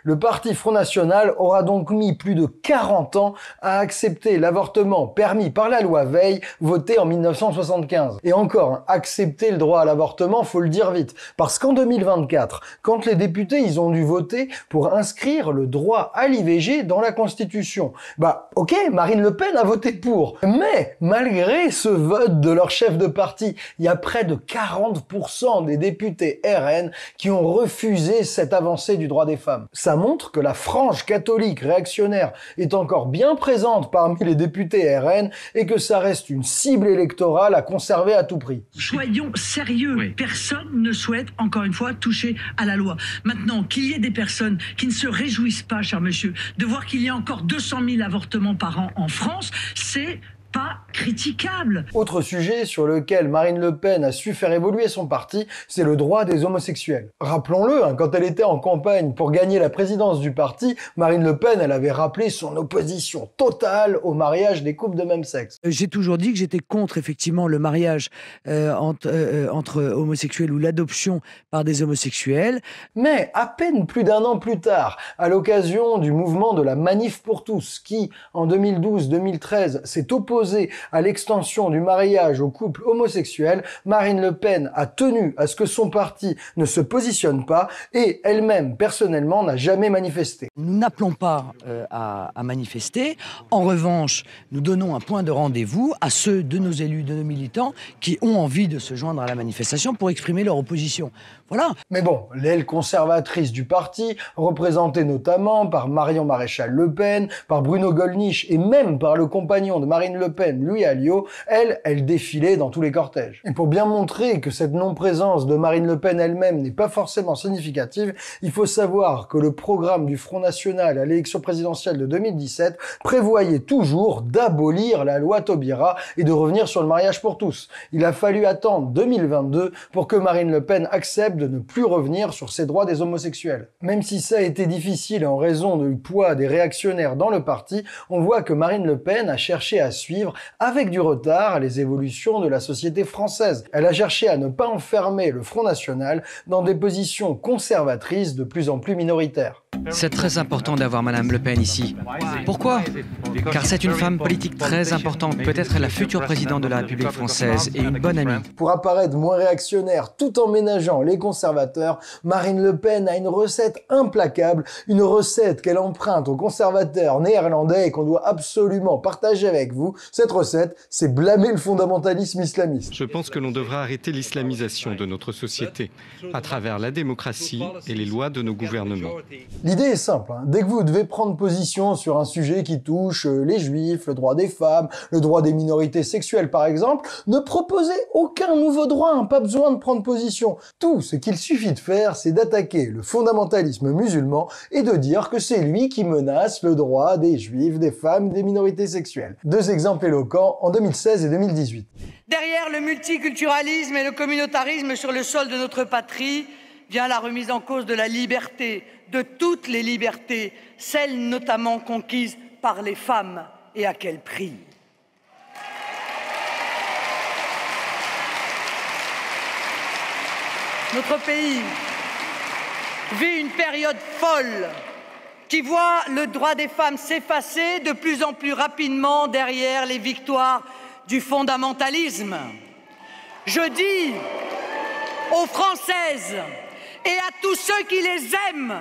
Le parti Front National aura donc mis plus de 40 ans à accepter l'avortement permis par la loi Veil, votée en 1975. Et encore, accepter le droit à l'avortement, faut le dire vite. Parce qu'en 2024, quand les députés ils ont dû voter pour inscrire le droit à l'IVG dans la Constitution, ok, Marine Le Pen a voté pour. Mais, malgré ce vote de leur chef de parti, il y a près de 40% des députés RN qui ont refusé cette avancée du droit des femmes. Ça montre que la frange catholique réactionnaire est encore bien présente parmi les députés RN et que ça reste une cible électorale à conserver à tout prix. Soyons sérieux, oui. Personne ne souhaite, encore une fois, toucher à la loi. Maintenant, qu'il y ait des personnes qui ne se réjouissent pas, cher monsieur, de voir qu'il y a encore 200 000 avortements par an en France, c'est pas critiquable. Autre sujet sur lequel Marine Le Pen a su faire évoluer son parti, c'est le droit des homosexuels. Rappelons-le, quand elle était en campagne pour gagner la présidence du parti, Marine Le Pen, elle avait rappelé son opposition totale au mariage des couples de même sexe. J'ai toujours dit que j'étais contre effectivement le mariage entre homosexuels ou l'adoption par des homosexuels. Mais à peine plus d'un an plus tard, à l'occasion du mouvement de la Manif pour tous, qui en 2012-2013 s'est opposé à l'extension du mariage aux couples homosexuels, Marine Le Pen a tenu à ce que son parti ne se positionne pas et elle-même, personnellement, n'a jamais manifesté. Nous n'appelons pas à manifester. En revanche, nous donnons un point de rendez-vous à ceux de nos élus, de nos militants qui ont envie de se joindre à la manifestation pour exprimer leur opposition. Voilà. Mais bon, l'aile conservatrice du parti, représentée notamment par Marion Maréchal Le Pen, par Bruno Gollnisch et même par le compagnon de Marine Le Pen, Louis Alliot, elle défilait dans tous les cortèges. Et pour bien montrer que cette non-présence de Marine Le Pen elle-même n'est pas forcément significative, il faut savoir que le programme du Front National à l'élection présidentielle de 2017 prévoyait toujours d'abolir la loi Taubira et de revenir sur le mariage pour tous. Il a fallu attendre 2022 pour que Marine Le Pen accepte de ne plus revenir sur ces droits des homosexuels. Même si ça a été difficile en raison du poids des réactionnaires dans le parti, on voit que Marine Le Pen a cherché à suivre avec du retard les évolutions de la société française. Elle a cherché à ne pas enfermer le Front National dans des positions conservatrices de plus en plus minoritaires. C'est très important d'avoir Madame Le Pen ici. Pourquoi? Car c'est une femme politique très importante, peut-être la future présidente de la République française et une bonne amie. Pour apparaître moins réactionnaire tout en ménageant les conservateurs, Marine Le Pen a une recette implacable, une recette qu'elle emprunte aux conservateurs néerlandais et qu'on doit absolument partager avec vous. Cette recette, c'est blâmer le fondamentalisme islamiste. Je pense que l'on devra arrêter l'islamisation de notre société à travers la démocratie et les lois de nos gouvernements. L'idée est simple, dès que vous devez prendre position sur un sujet qui touche les juifs, le droit des femmes, le droit des minorités sexuelles par exemple, ne proposez aucun nouveau droit, pas besoin de prendre position. Tout ce qu'il suffit de faire, c'est d'attaquer le fondamentalisme musulman et de dire que c'est lui qui menace le droit des juifs, des femmes, des minorités sexuelles. Deux exemples éloquents en 2016 et 2018. Derrière le multiculturalisme et le communautarisme sur le sol de notre patrie vient la remise en cause de la liberté, de toutes les libertés, celles notamment conquises par les femmes, et à quel prix. Notre pays vit une période folle qui voit le droit des femmes s'effacer de plus en plus rapidement derrière les victoires du fondamentalisme. Je dis aux Françaises et à tous ceux qui les aiment,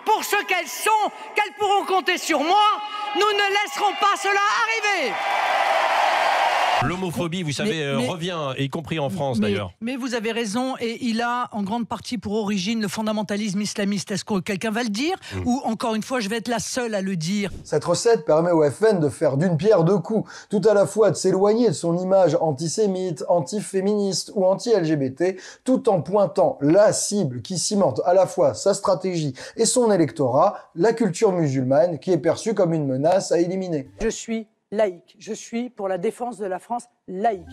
pour ce qu'elles sont, qu'elles pourront compter sur moi, nous ne laisserons pas cela arriver. L'homophobie, vous savez, revient, y compris en France d'ailleurs. Mais vous avez raison, et il a en grande partie pour origine le fondamentalisme islamiste. Est-ce que quelqu'un va le dire ou encore une fois je vais être la seule à le dire? Cette recette permet au FN de faire d'une pierre deux coups, tout à la fois de s'éloigner de son image antisémite, anti-féministe ou anti-LGBT, tout en pointant la cible qui cimente à la fois sa stratégie et son électorat, la culture musulmane, qui est perçue comme une menace à éliminer. Je suis laïque. Je suis pour la défense de la France laïque.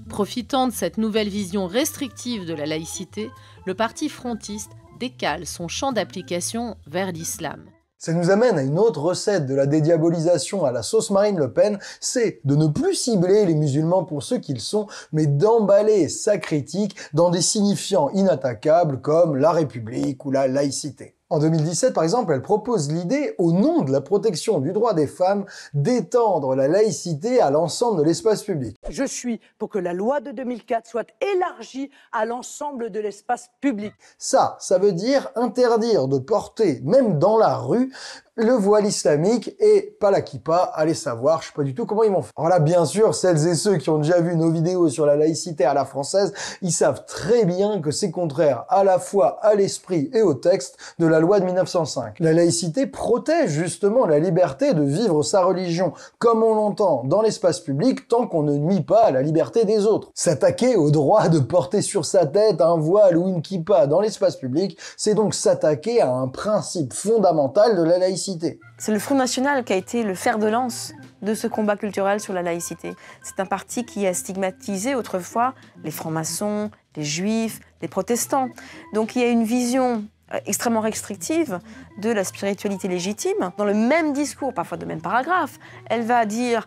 Profitant de cette nouvelle vision restrictive de la laïcité, le parti frontiste décale son champ d'application vers l'islam. Ça nous amène à une autre recette de la dédiabolisation à la sauce Marine Le Pen, c'est de ne plus cibler les musulmans pour ce qu'ils sont, mais d'emballer sa critique dans des signifiants inattaquables comme la République ou la laïcité. En 2017, par exemple, elle propose l'idée, au nom de la protection du droit des femmes, d'étendre la laïcité à l'ensemble de l'espace public. Je suis pour que la loi de 2004 soit élargie à l'ensemble de l'espace public. Ça veut dire interdire de porter, même dans la rue, le voile islamique et pas la kippa, allez savoir, je sais pas du tout comment ils vont faire. Alors là, bien sûr, celles et ceux qui ont déjà vu nos vidéos sur la laïcité à la française, ils savent très bien que c'est contraire à la fois à l'esprit et au texte de la loi de 1905. La laïcité protège justement la liberté de vivre sa religion comme on l'entend dans l'espace public tant qu'on ne nuit pas à la liberté des autres. S'attaquer au droit de porter sur sa tête un voile ou une kippa dans l'espace public, c'est donc s'attaquer à un principe fondamental de la laïcité. laïcité. C'est le Front National qui a été le fer de lance de ce combat culturel sur la laïcité. C'est un parti qui a stigmatisé autrefois les francs-maçons, les juifs, les protestants. Donc il y a une vision extrêmement restrictive de la spiritualité légitime. Dans le même discours, parfois de même paragraphe, elle va dire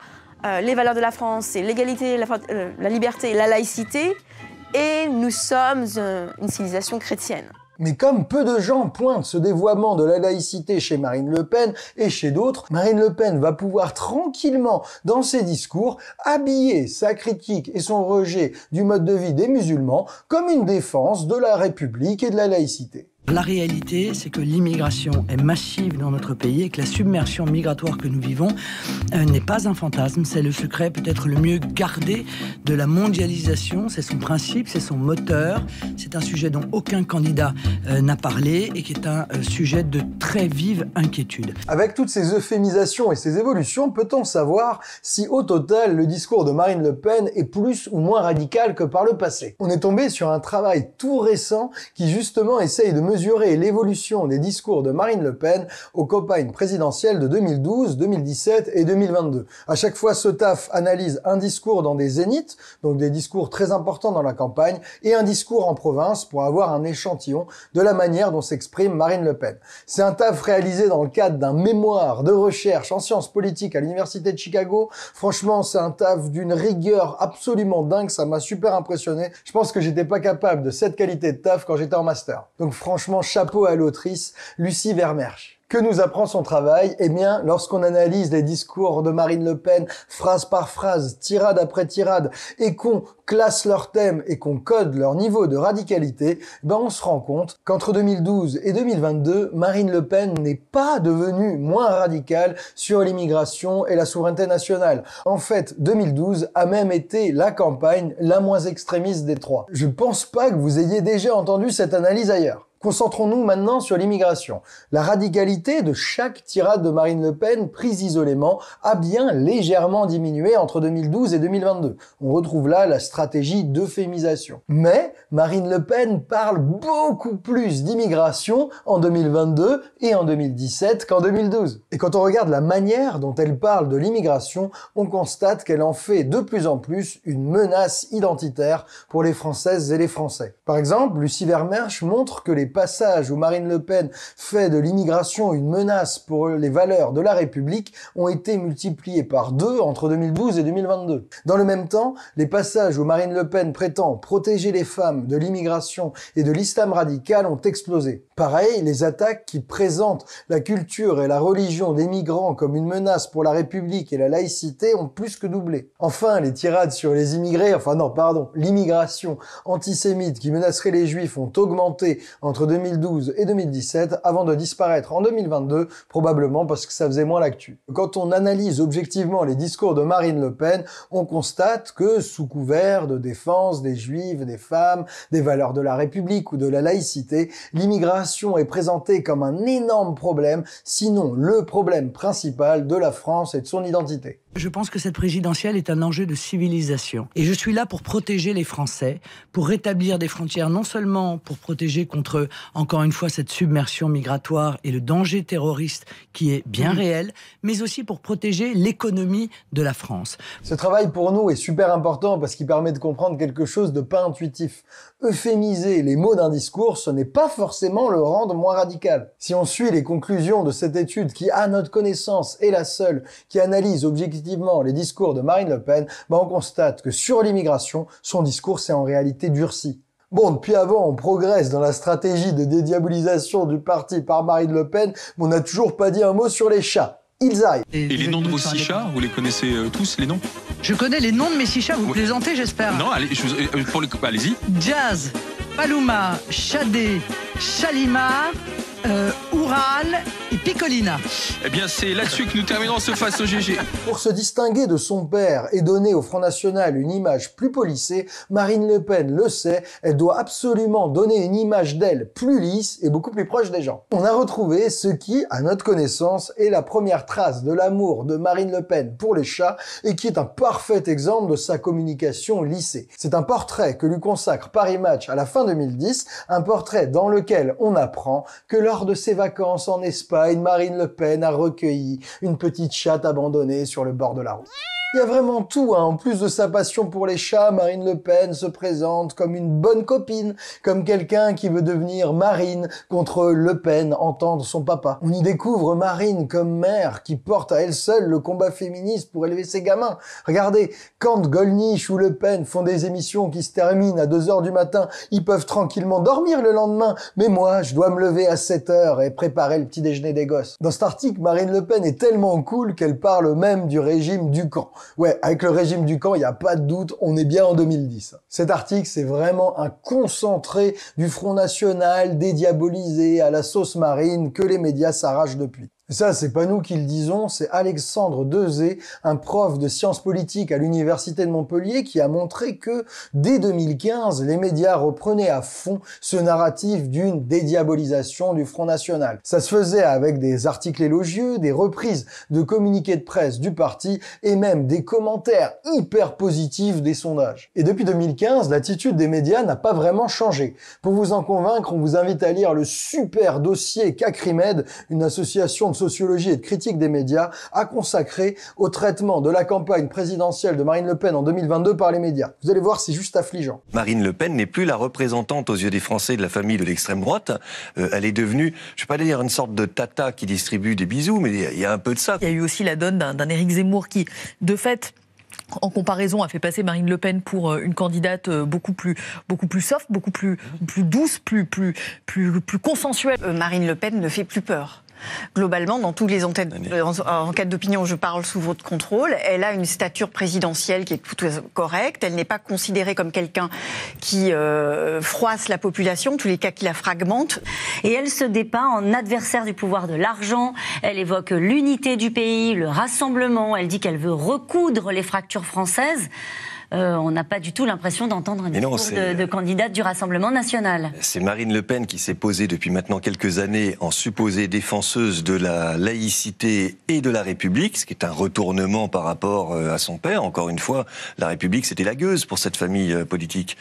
les valeurs de la France, c'est l'égalité, la liberté et la laïcité, et nous sommes une civilisation chrétienne. Mais comme peu de gens pointent ce dévoiement de la laïcité chez Marine Le Pen et chez d'autres, Marine Le Pen va pouvoir tranquillement, dans ses discours, habiller sa critique et son rejet du mode de vie des musulmans comme une défense de la République et de la laïcité. La réalité, c'est que l'immigration est massive dans notre pays et que la submersion migratoire que nous vivons n'est pas un fantasme. C'est le secret peut-être le mieux gardé de la mondialisation. C'est son principe, c'est son moteur. C'est un sujet dont aucun candidat n'a parlé et qui est un sujet de très vive inquiétude. Avec toutes ces euphémisations et ces évolutions, peut-on savoir si au total le discours de Marine Le Pen est plus ou moins radical que par le passé? On est tombé sur un travail tout récent qui justement essaye de mesurer l'évolution des discours de Marine Le Pen aux campagnes présidentielles de 2012, 2017 et 2022. À chaque fois, ce TAF analyse un discours dans des zéniths, donc des discours très importants dans la campagne, et un discours en province pour avoir un échantillon de la manière dont s'exprime Marine Le Pen. C'est un TAF réalisé dans le cadre d'un mémoire de recherche en sciences politiques à l'Université de Chicago. Franchement, c'est un TAF d'une rigueur absolument dingue, ça m'a super impressionné. Je pense que j'étais pas capable de cette qualité de TAF quand j'étais en master. Donc franchement, chapeau à l'autrice Lucie Vermersch. Que nous apprend son travail? Eh bien, lorsqu'on analyse les discours de Marine Le Pen, phrase par phrase, tirade après tirade, et qu'on classe leurs thèmes et qu'on code leur niveau de radicalité, on se rend compte qu'entre 2012 et 2022, Marine Le Pen n'est pas devenue moins radicale sur l'immigration et la souveraineté nationale. En fait, 2012 a même été la campagne la moins extrémiste des trois. Je pense pas que vous ayez déjà entendu cette analyse ailleurs. Concentrons-nous maintenant sur l'immigration. La radicalité de chaque tirade de Marine Le Pen prise isolément a bien légèrement diminué entre 2012 et 2022. On retrouve là la stratégie d'euphémisation. Mais Marine Le Pen parle beaucoup plus d'immigration en 2022 et en 2017 qu'en 2012. Et quand on regarde la manière dont elle parle de l'immigration, on constate qu'elle en fait de plus en plus une menace identitaire pour les Françaises et les Français. Par exemple, Lucie Vermersch montre que les passages où Marine Le Pen fait de l'immigration une menace pour les valeurs de la République ont été multipliés par 2 entre 2012 et 2022. Dans le même temps, les passages où Marine Le Pen prétend protéger les femmes de l'immigration et de l'islam radical ont explosé. Pareil, les attaques qui présentent la culture et la religion des migrants comme une menace pour la République et la laïcité ont plus que doublé. Enfin, les tirades sur les immigrés, l'immigration antisémite qui menacerait les juifs ont augmenté entre 2012 et 2017 avant de disparaître en 2022, probablement parce que ça faisait moins l'actu. Quand on analyse objectivement les discours de Marine Le Pen, on constate que sous couvert de défense des juifs, des femmes, des valeurs de la République ou de la laïcité, l'immigration est présentée comme un énorme problème, sinon le problème principal de la France et de son identité. Je pense que cette présidentielle est un enjeu de civilisation. Et je suis là pour protéger les Français, pour rétablir des frontières, non seulement pour protéger contre, encore une fois, cette submersion migratoire et le danger terroriste qui est bien réel, mais aussi pour protéger l'économie de la France. Ce travail pour nous est super important parce qu'il permet de comprendre quelque chose de pas intuitif. Euphémiser les mots d'un discours, ce n'est pas forcément le rendre moins radical. Si on suit les conclusions de cette étude qui, à notre connaissance, est la seule qui analyse objectivement les discours de Marine Le Pen, on constate que sur l'immigration, son discours s'est en réalité durci. Bon, depuis avant, on progresse dans la stratégie de dédiabolisation du parti par Marine Le Pen, mais on n'a toujours pas dit un mot sur les chats. Ils arrivent. Et les noms de vos 6 chats, vous les connaissez tous, les noms? Je connais les noms de mes 6 chats, vous plaisantez, j'espère. Non, allez, allez-y. Jazz, Paloma, Chadé, Chalima, Oural et Picolina. Eh bien, c'est là-dessus que nous terminons ce Face au GG. Pour se distinguer de son père et donner au Front National une image plus polissée, Marine Le Pen le sait, elle doit absolument donner une image d'elle plus lisse et beaucoup plus proche des gens. On a retrouvé ce qui, à notre connaissance, est la première trace de l'amour de Marine Le Pen pour les chats et qui est un parfait exemple de sa communication lissée. C'est un portrait que lui consacre Paris Match à la fin 2010, un portrait dans lequel on apprend que lors de ses vacances en Espagne, Marine Le Pen a recueilli une petite chatte abandonnée sur le bord de la route. Il y a vraiment tout, hein. En plus de sa passion pour les chats, Marine Le Pen se présente comme une bonne copine, comme quelqu'un qui veut devenir Marine contre Le Pen, entendre son papa. On y découvre Marine comme mère qui porte à elle seule le combat féministe pour élever ses gamins. Regardez, quand Gollnisch ou Le Pen font des émissions qui se terminent à 2h du matin, ils peuvent tranquillement dormir le lendemain. Mais moi, je dois me lever à 7h et préparer le petit déjeuner des gosses. Dans cet article, Marine Le Pen est tellement cool qu'elle parle même du régime Ducamp. Ouais, avec le régime Ducamp, il n'y a pas de doute, on est bien en 2010. Cet article, c'est vraiment un concentré du Front National dédiabolisé à la sauce Marine que les médias s'arrachent depuis. Et ça, c'est pas nous qui le disons, c'est Alexandre Dezé, un prof de sciences politiques à l'université de Montpellier, qui a montré que, dès 2015, les médias reprenaient à fond ce narratif d'une dédiabolisation du Front National. Ça se faisait avec des articles élogieux, des reprises de communiqués de presse du parti, et même des commentaires hyper positifs des sondages. Et depuis 2015, l'attitude des médias n'a pas vraiment changé. Pour vous en convaincre, on vous invite à lire le super dossier qu'Acrimed, une association de sociologie et de critique des médias, a consacré au traitement de la campagne présidentielle de Marine Le Pen en 2022 par les médias. Vous allez voir, c'est juste affligeant. Marine Le Pen n'est plus la représentante aux yeux des Français de la famille de l'extrême droite. Elle est devenue, je ne vais pas dire une sorte de tata qui distribue des bisous, mais il y a un peu de ça. Il y a eu aussi la donne d'un Éric Zemmour qui, de fait, en comparaison, a fait passer Marine Le Pen pour une candidate beaucoup plus soft, beaucoup plus douce, plus consensuelle. Marine Le Pen ne fait plus peur. Globalement, dans toutes les enquêtes d'opinion, je parle sous votre contrôle, elle a une stature présidentielle qui est tout correcte. Elle n'est pas considérée comme quelqu'un qui froisse la population, en tous les cas qui la fragmente. Et elle se dépeint en adversaire du pouvoir de l'argent. Elle évoque l'unité du pays, le rassemblement. Elle dit qu'elle veut recoudre les fractures françaises. On n'a pas du tout l'impression d'entendre un discours de candidate du Rassemblement national. C'est Marine Le Pen qui s'est posée depuis maintenant quelques années en supposée défenseuse de la laïcité et de la République, ce qui est un retournement par rapport à son père. Encore une fois, la République, c'était la gueuse pour cette famille politique.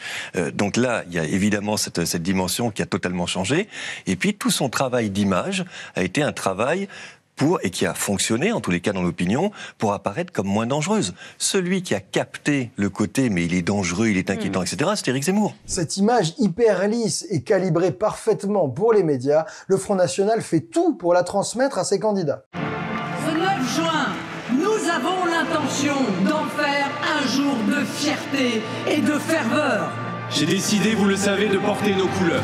Donc là, il y a évidemment cette dimension qui a totalement changé. Et puis, tout son travail d'image a été un travail et qui a fonctionné, en tous les cas dans l'opinion, pour apparaître comme moins dangereuse. Celui qui a capté le côté « mais il est dangereux, il est inquiétant, etc. », c'est Éric Zemmour. Cette image hyper lisse et calibrée parfaitement pour les médias, le Front National fait tout pour la transmettre à ses candidats. Ce 9 juin, nous avons l'intention d'en faire un jour de fierté et de ferveur. J'ai décidé, vous le savez, de porter nos couleurs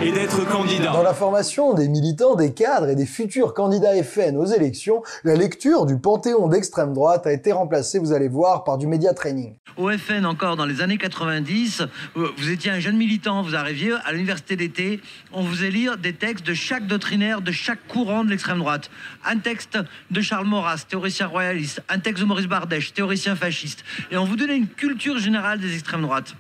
et d'être candidat. Dans la formation des militants, des cadres et des futurs candidats FN aux élections, la lecture du panthéon d'extrême droite a été remplacée, vous allez voir, par du média training. Au FN, encore dans les années 90, vous étiez un jeune militant, vous arriviez à l'université d'été, on vous faisait lire des textes de chaque doctrinaire, de chaque courant de l'extrême droite. Un texte de Charles Maurras, théoricien royaliste, un texte de Maurice Bardèche, théoricien fasciste. Et on vous donnait une culture générale des extrêmes droites.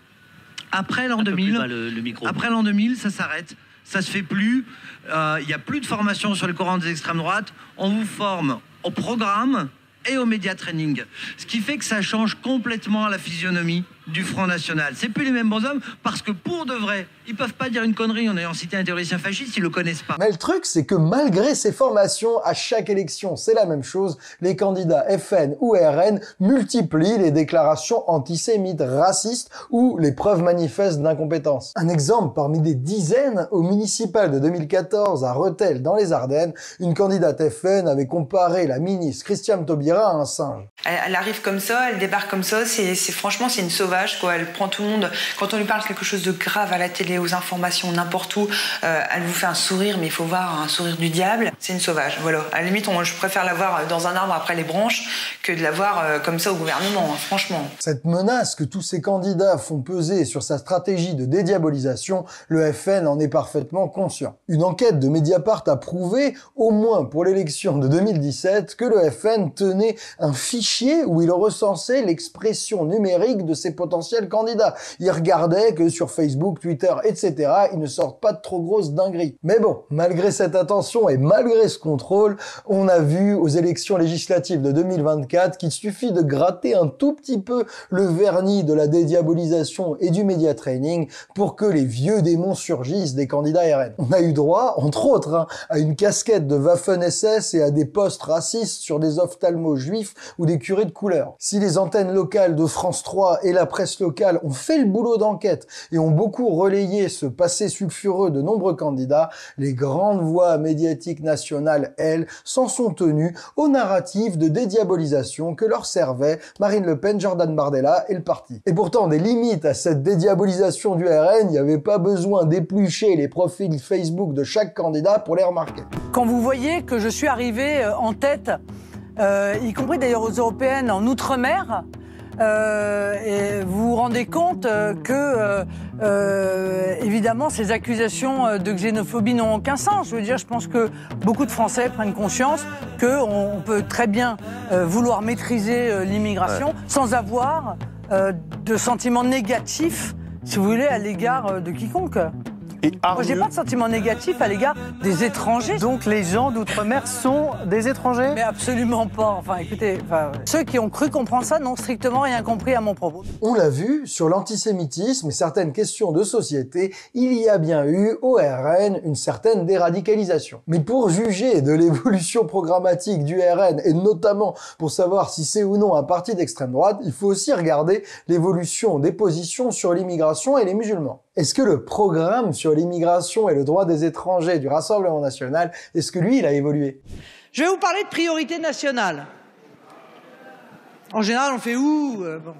Après l'an 2000, ça s'arrête, ça se fait plus. Il n'y a plus de formation sur les courants des extrêmes droites. On vous forme au programme et au média training. Ce qui fait que ça change complètement la physionomie du Front National. C'est plus les mêmes bonshommes parce que pour de vrai, ils peuvent pas dire une connerie en ayant cité un théoricien fasciste, ils le connaissent pas. Mais le truc, c'est que malgré ces formations, à chaque élection, c'est la même chose, les candidats FN ou RN multiplient les déclarations antisémites, racistes ou les preuves manifestes d'incompétence. Un exemple parmi des dizaines, au municipal de 2014 à Rethel dans les Ardennes, une candidate FN avait comparé la ministre Christiane Taubira à un singe. Elle arrive comme ça, elle débarque comme ça, franchement c'est une sauvage quoi. Elle prend tout le monde, quand on lui parle de quelque chose de grave à la télé, aux informations, n'importe où, elle vous fait un sourire, mais il faut voir un sourire du diable. C'est une sauvage, voilà. À la limite, je préfère la voir dans un arbre après les branches que de la voir comme ça au gouvernement, hein, franchement. Cette menace que tous ces candidats font peser sur sa stratégie de dédiabolisation, le FN en est parfaitement conscient. Une enquête de Mediapart a prouvé, au moins pour l'élection de 2017, que le FN tenait un fichier où il recensait l'expression numérique de ses potentiels candidats. Ils regardaient que sur Facebook, Twitter, etc., ils ne sortent pas de trop grosses dingueries. Mais bon, malgré cette attention et malgré ce contrôle, on a vu aux élections législatives de 2024 qu'il suffit de gratter un tout petit peu le vernis de la dédiabolisation et du média training pour que les vieux démons surgissent des candidats RN. On a eu droit, entre autres, à une casquette de Waffen-SS et à des posts racistes sur des ophtalmos juifs ou des curés de couleur. Si les antennes locales de France 3 et la presse locale ont fait le boulot d'enquête et ont beaucoup relayé ce passé sulfureux de nombreux candidats, les grandes voix médiatiques nationales, elles, s'en sont tenues au narratif de dédiabolisation que leur servaient Marine Le Pen, Jordan Bardella et le parti. Et pourtant, des limites à cette dédiabolisation du RN, il n'y avait pas besoin d'éplucher les profils Facebook de chaque candidat pour les remarquer. Quand vous voyez que je suis arrivé en tête, y compris d'ailleurs aux européennes en Outre-mer, et vous vous rendez compte que, évidemment, ces accusations de xénophobie n'ont aucun sens. Je veux dire, je pense que beaucoup de Français prennent conscience qu'on peut très bien vouloir maîtriser l'immigration sans avoir de sentiments négatifs, si vous voulez, à l'égard de quiconque. Moi, j'ai pas de sentiment négatif à l'égard des étrangers. Donc les gens d'outre-mer sont des étrangers? Mais absolument pas. Enfin, écoutez, ceux qui ont cru comprendre ça n'ont strictement rien compris à mon propos. On l'a vu, sur l'antisémitisme et certaines questions de société, il y a bien eu au RN une certaine déradicalisation. Mais pour juger de l'évolution programmatique du RN, et notamment pour savoir si c'est ou non un parti d'extrême droite, il faut aussi regarder l'évolution des positions sur l'immigration et les musulmans. Est-ce que le programme sur l'immigration et le droit des étrangers du Rassemblement national, est-ce que lui, il a évolué? Je vais vous parler de priorité nationale. En général, on fait ouh bon.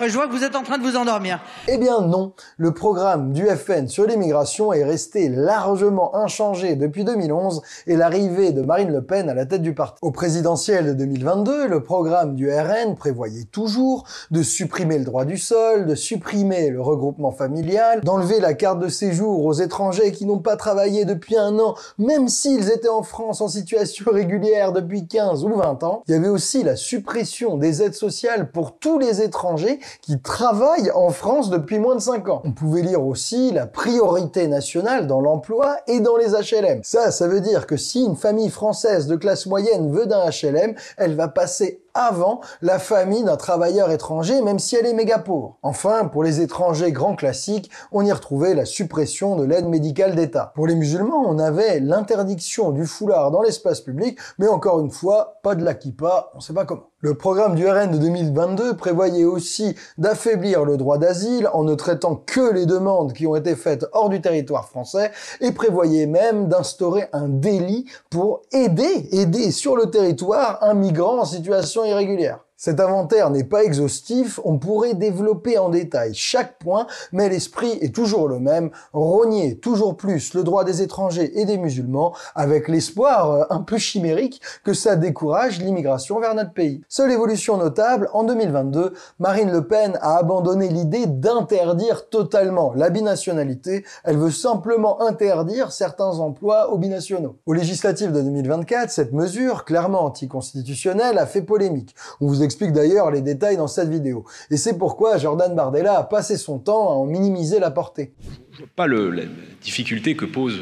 Je vois que vous êtes en train de vous endormir. Eh bien non, le programme du FN sur l'immigration est resté largement inchangé depuis 2011 et l'arrivée de Marine Le Pen à la tête du parti. Au présidentiel de 2022, le programme du RN prévoyait toujours de supprimer le droit du sol, de supprimer le regroupement familial, d'enlever la carte de séjour aux étrangers qui n'ont pas travaillé depuis 1 an, même s'ils étaient en France en situation régulière depuis 15 ou 20 ans. Il y avait aussi la suppression des aides sociales pour tous les étrangers qui travaillent en France depuis moins de 5 ans. On pouvait lire aussi la priorité nationale dans l'emploi et dans les HLM. Ça veut dire que si une famille française de classe moyenne veut d'un HLM, elle va passer avant la famille d'un travailleur étranger, même si elle est méga pauvre. Enfin, pour les étrangers grands classiques, on y retrouvait la suppression de l'aide médicale d'État. Pour les musulmans, on avait l'interdiction du foulard dans l'espace public, mais encore une fois, pas de la kippa, on sait pas comment. Le programme du RN de 2022 prévoyait aussi d'affaiblir le droit d'asile en ne traitant que les demandes qui ont été faites hors du territoire français et prévoyait même d'instaurer un délit pour aider sur le territoire un migrant en situation irrégulière. Cet inventaire n'est pas exhaustif, on pourrait développer en détail chaque point, mais l'esprit est toujours le même, rogner toujours plus le droit des étrangers et des musulmans, avec l'espoir un peu chimérique que ça décourage l'immigration vers notre pays. Seule évolution notable, en 2022, Marine Le Pen a abandonné l'idée d'interdire totalement la binationalité, elle veut simplement interdire certains emplois aux binationaux. Aux législatives de 2024, cette mesure, clairement anticonstitutionnelle, a fait polémique. On vous explique d'ailleurs les détails dans cette vidéo. Et c'est pourquoi Jordan Bardella a passé son temps à en minimiser la portée. Je vois pas la difficulté que pose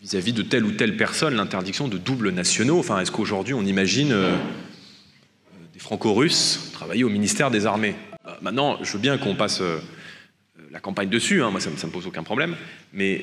vis-à-vis de telle ou telle personne l'interdiction de doubles nationaux. Enfin, est-ce qu'aujourd'hui on imagine des franco-russes travailler au ministère des Armées? Maintenant, je veux bien qu'on passe la campagne dessus, moi ça me pose aucun problème, mais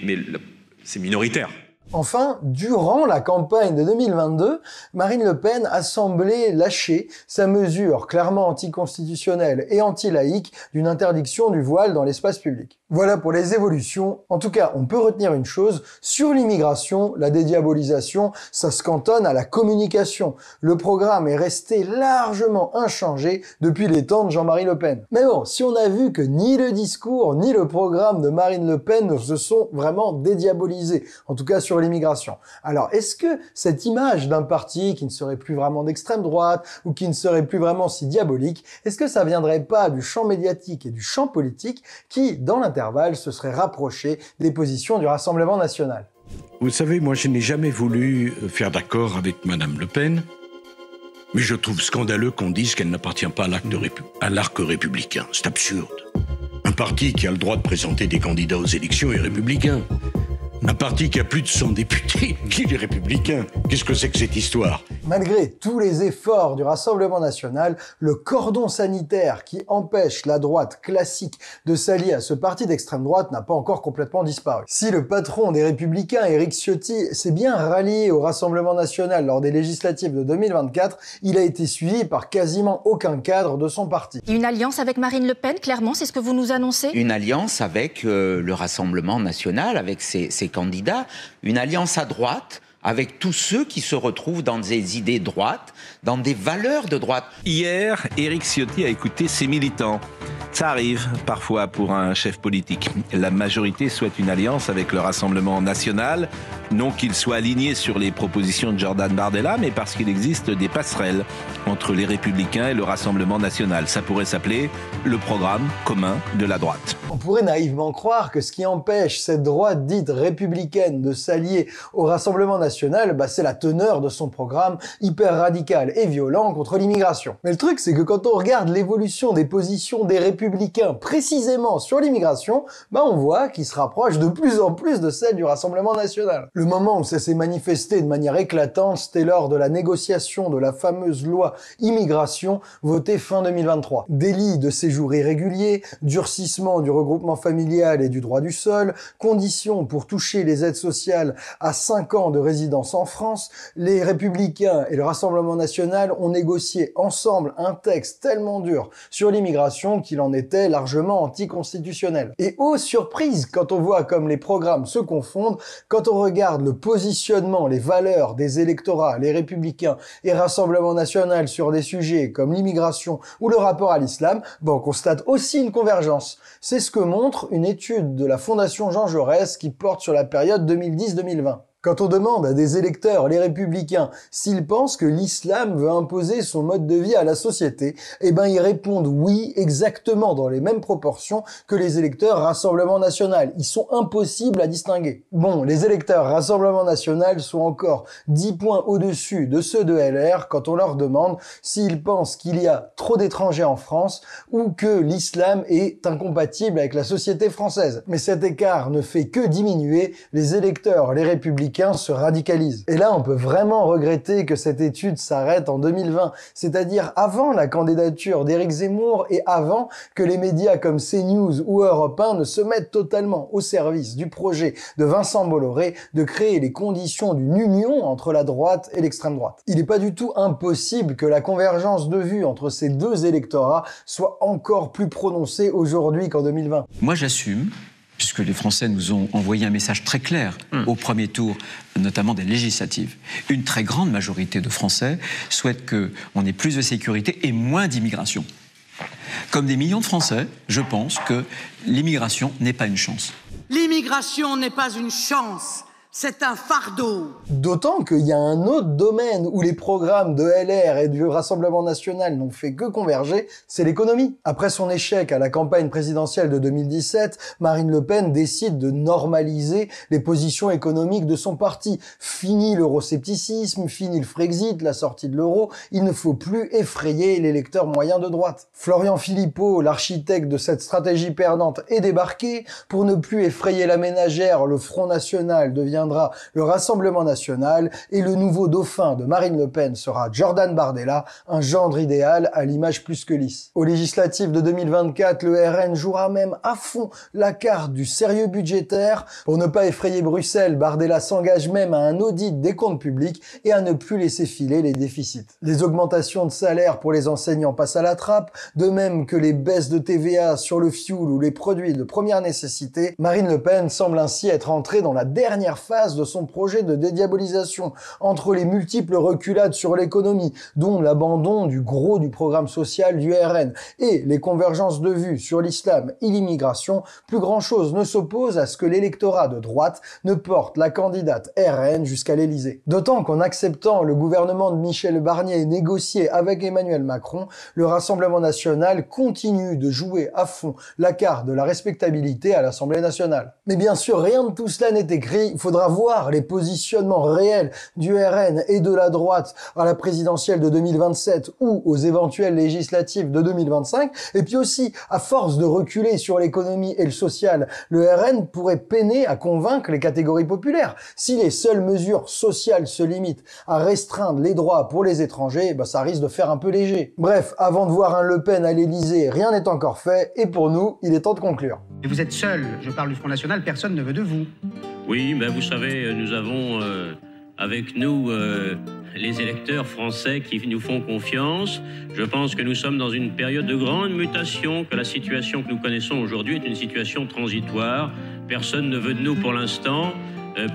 c'est minoritaire. Enfin, durant la campagne de 2022, Marine Le Pen a semblé lâcher sa mesure clairement anticonstitutionnelle et anti-laïque d'une interdiction du voile dans l'espace public. Voilà pour les évolutions. En tout cas, on peut retenir une chose, sur l'immigration, la dédiabolisation, ça se cantonne à la communication. Le programme est resté largement inchangé depuis les temps de Jean-Marie Le Pen. Mais bon, si on a vu que ni le discours ni le programme de Marine Le Pen ne se sont vraiment dédiabolisés, en tout cas sur l'immigration. Alors, est-ce que cette image d'un parti qui ne serait plus vraiment d'extrême droite ou qui ne serait plus vraiment si diabolique, est-ce que ça viendrait pas du champ médiatique et du champ politique qui, dans l'intervalle, se serait rapproché des positions du Rassemblement national? Vous savez, moi, je n'ai jamais voulu faire d'accord avec Madame Le Pen, Mais je trouve scandaleux qu'on dise qu'elle n'appartient pas à l'arc républicain. C'est absurde. Un parti qui a le droit de présenter des candidats aux élections est républicain. Un parti qui a plus de 100 députés, il est républicain. Qu'est-ce que c'est que cette histoire? Malgré tous les efforts du Rassemblement national, le cordon sanitaire qui empêche la droite classique de s'allier à ce parti d'extrême droite n'a pas encore complètement disparu. Si le patron des Républicains, Éric Ciotti, s'est bien rallié au Rassemblement national lors des législatives de 2024, il a été suivi par quasiment aucun cadre de son parti. Une alliance avec Marine Le Pen, clairement, c'est ce que vous nous annoncez? Une alliance avec le Rassemblement national, avec ses candidats, une alliance à droite, avec tous ceux qui se retrouvent dans des idées droites, dans des valeurs de droite. Hier, Éric Ciotti a écouté ses militants. Ça arrive parfois pour un chef politique. La majorité souhaite une alliance avec le Rassemblement national, non qu'il soit aligné sur les propositions de Jordan Bardella, mais parce qu'il existe des passerelles entre les Républicains et le Rassemblement national. Ça pourrait s'appeler le programme commun de la droite. On pourrait naïvement croire que ce qui empêche cette droite dite républicaine de s'allier au Rassemblement national, c'est la teneur de son programme hyper radical et violent contre l'immigration. Mais le truc, c'est que quand on regarde l'évolution des positions des Républicains précisément sur l'immigration, on voit qu'ils se rapprochent de plus en plus de celles du Rassemblement national. Le moment où ça s'est manifesté de manière éclatante, c'était lors de la négociation de la fameuse loi immigration votée fin 2023. Délit de séjour irrégulier, durcissement du regroupement familial et du droit du sol, conditions pour toucher les aides sociales à 5 ans de résidence en France, les Républicains et le Rassemblement national ont négocié ensemble un texte tellement dur sur l'immigration qu'il en était largement anticonstitutionnel. Et oh surprise, quand on voit comme les programmes se confondent, quand on regarde le positionnement, les valeurs des électorats, les Républicains et Rassemblement national sur des sujets comme l'immigration ou le rapport à l'islam, on constate aussi une convergence. C'est ce que montre une étude de la Fondation Jean Jaurès qui porte sur la période 2010-2020. Quand on demande à des électeurs, les Républicains, s'ils pensent que l'islam veut imposer son mode de vie à la société, ils répondent oui, exactement dans les mêmes proportions que les électeurs Rassemblement national. Ils sont impossibles à distinguer. Bon, les électeurs Rassemblement national sont encore 10 points au-dessus de ceux de LR quand on leur demande s'ils pensent qu'il y a trop d'étrangers en France ou que l'islam est incompatible avec la société française. Mais cet écart ne fait que diminuer, les électeurs, les Républicains se radicalisent. Et là, on peut vraiment regretter que cette étude s'arrête en 2020, c'est-à-dire avant la candidature d'Éric Zemmour et avant que les médias comme CNews ou Europe 1 ne se mettent totalement au service du projet de Vincent Bolloré de créer les conditions d'une union entre la droite et l'extrême droite. Il n'est pas du tout impossible que la convergence de vues entre ces deux électorats soit encore plus prononcée aujourd'hui qu'en 2020. Moi, j'assume, puisque les Français nous ont envoyé un message très clair au premier tour, notamment des législatives. Une très grande majorité de Français souhaitent qu'on ait plus de sécurité et moins d'immigration. Comme des millions de Français, je pense que l'immigration n'est pas une chance. L'immigration n'est pas une chance. C'est un fardeau. D'autant qu'il y a un autre domaine où les programmes de LR et du Rassemblement national n'ont fait que converger, c'est l'économie. Après son échec à la campagne présidentielle de 2017, Marine Le Pen décide de normaliser les positions économiques de son parti. Fini l'euroscepticisme, fini le Frexit, la sortie de l'euro, il ne faut plus effrayer les lecteurs moyens de droite. Florian Philippot, l'architecte de cette stratégie perdante, est débarqué. Pour ne plus effrayer la ménagère, le Front National deviendra le Rassemblement national et le nouveau dauphin de Marine Le Pen sera Jordan Bardella, un gendre idéal à l'image plus que lisse. Aux législatives de 2024, le RN jouera même à fond la carte du sérieux budgétaire. Pour ne pas effrayer Bruxelles, Bardella s'engage même à un audit des comptes publics et à ne plus laisser filer les déficits. Les augmentations de salaire pour les enseignants passent à la trappe, de même que les baisses de TVA sur le fioul ou les produits de première nécessité. Marine Le Pen semble ainsi être entrée dans la dernière phase de son projet de dédiabolisation, entre les multiples reculades sur l'économie, dont l'abandon du gros du programme social du RN, et les convergences de vues sur l'islam et l'immigration, plus grand chose ne s'oppose à ce que l'électorat de droite ne porte la candidate RN jusqu'à l'Élysée. D'autant qu'en acceptant le gouvernement de Michel Barnier négocié avec Emmanuel Macron, le Rassemblement national continue de jouer à fond la carte de la respectabilité à l'Assemblée nationale. Mais bien sûr, rien de tout cela n'est écrit, il faudra faudra voir les positionnements réels du RN et de la droite à la présidentielle de 2027 ou aux éventuelles législatives de 2025. Et puis aussi, à force de reculer sur l'économie et le social, le RN pourrait peiner à convaincre les catégories populaires. Si les seules mesures sociales se limitent à restreindre les droits pour les étrangers, ça risque de faire un peu léger. Bref, avant de voir un Le Pen à l'Élysée, rien n'est encore fait, et pour nous, il est temps de conclure. Et vous êtes seul, je parle du Front National, personne ne veut de vous. Oui, mais vous savez, nous avons avec nous les électeurs français qui nous font confiance. Je pense que nous sommes dans une période de grande mutation, que la situation que nous connaissons aujourd'hui est une situation transitoire. Personne ne veut de nous pour l'instant.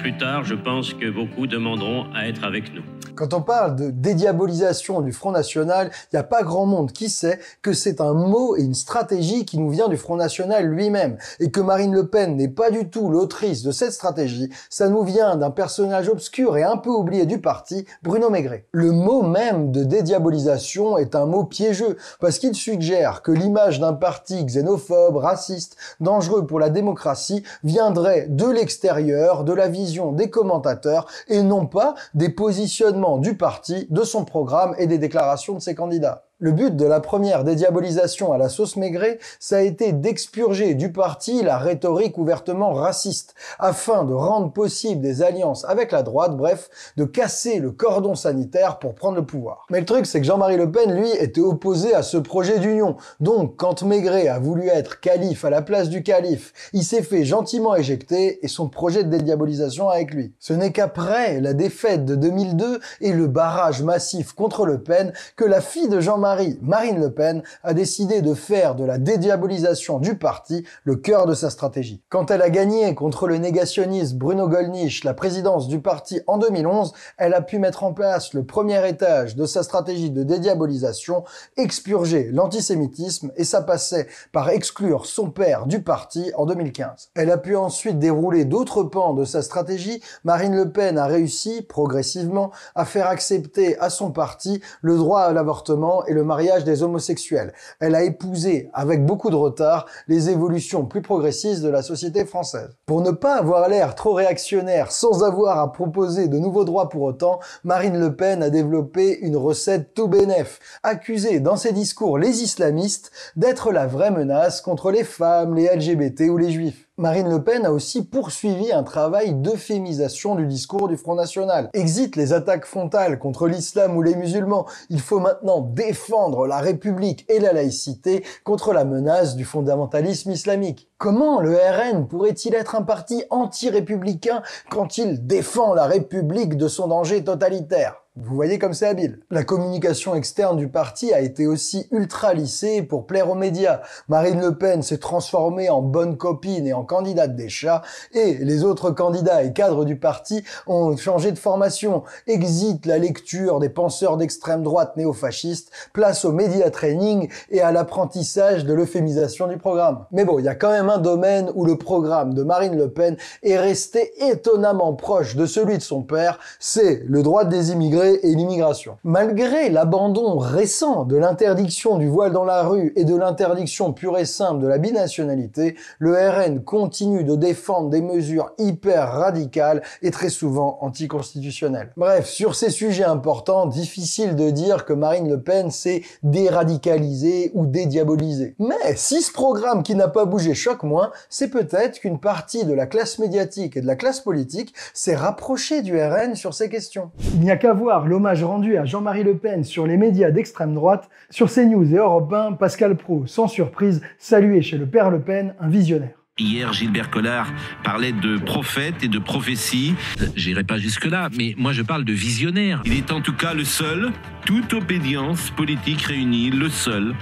Plus tard, je pense que beaucoup demanderont à être avec nous. Quand on parle de dédiabolisation du Front National, il n'y a pas grand monde qui sait que c'est un mot et une stratégie qui nous vient du Front National lui-même. Et que Marine Le Pen n'est pas du tout l'autrice de cette stratégie, ça nous vient d'un personnage obscur et un peu oublié du parti, Bruno Maigret. Le mot même de dédiabolisation est un mot piégeux, parce qu'il suggère que l'image d'un parti xénophobe, raciste, dangereux pour la démocratie, viendrait de l'extérieur, de la vision des commentateurs, et non pas des positionnements du parti, de son programme et des déclarations de ses candidats. Le but de la première dédiabolisation à la sauce Maigret, ça a été d'expurger du parti la rhétorique ouvertement raciste, afin de rendre possible des alliances avec la droite, bref, de casser le cordon sanitaire pour prendre le pouvoir. Mais le truc, c'est que Jean-Marie Le Pen, lui, était opposé à ce projet d'union. Donc, quand Maigret a voulu être calife à la place du calife, il s'est fait gentiment éjecter et son projet de dédiabolisation avec lui. Ce n'est qu'après la défaite de 2002 et le barrage massif contre Le Pen que la fille de Jean-Marie, Marine Le Pen, a décidé de faire de la dédiabolisation du parti le cœur de sa stratégie. Quand elle a gagné contre le négationniste Bruno Gollnisch la présidence du parti en 2011, elle a pu mettre en place le premier étage de sa stratégie de dédiabolisation, expurger l'antisémitisme, et ça passait par exclure son père du parti en 2015. Elle a pu ensuite dérouler d'autres pans de sa stratégie. Marine Le Pen a réussi, progressivement, à faire accepter à son parti le droit à l'avortement et le mariage des homosexuels. Elle a épousé, avec beaucoup de retard, les évolutions plus progressistes de la société française. Pour ne pas avoir l'air trop réactionnaire sans avoir à proposer de nouveaux droits pour autant, Marine Le Pen a développé une recette tout bénef, accusée dans ses discours les islamistes d'être la vraie menace contre les femmes, les LGBT ou les juifs. Marine Le Pen a aussi poursuivi un travail d'euphémisation du discours du Front National. Exit les attaques frontales contre l'islam ou les musulmans. Il faut maintenant défendre la République et la laïcité contre la menace du fondamentalisme islamique. Comment le RN pourrait-il être un parti anti-républicain quand il défend la République de son danger totalitaire ? Vous voyez comme c'est habile. La communication externe du parti a été aussi ultra lissée pour plaire aux médias. Marine Le Pen s'est transformée en bonne copine et en candidate des chats, et les autres candidats et cadres du parti ont changé de formation. Exit la lecture des penseurs d'extrême droite néofascistes, place au média training et à l'apprentissage de l'euphémisation du programme. Mais bon, il y a quand même un domaine où le programme de Marine Le Pen est resté étonnamment proche de celui de son père, c'est le droit des immigrés et l'immigration. Malgré l'abandon récent de l'interdiction du voile dans la rue et de l'interdiction pure et simple de la binationalité, le RN continue de défendre des mesures hyper radicales et très souvent anticonstitutionnelles. Bref, sur ces sujets importants, difficile de dire que Marine Le Pen s'est déradicalisée ou dédiabolisée. Mais si ce programme qui n'a pas bougé choque moins, c'est peut-être qu'une partie de la classe médiatique et de la classe politique s'est rapprochée du RN sur ces questions. Il n'y a qu'à voir l'hommage rendu à Jean-Marie Le Pen sur les médias d'extrême droite. Sur CNews et Europe 1, Pascal Praud, sans surprise, saluait chez le père Le Pen un visionnaire. Hier, Gilbert Collard parlait de prophète et de prophétie. J'irai pas jusque-là, mais moi je parle de visionnaire. Il est en tout cas le seul, toute obédience politique réunie, le seul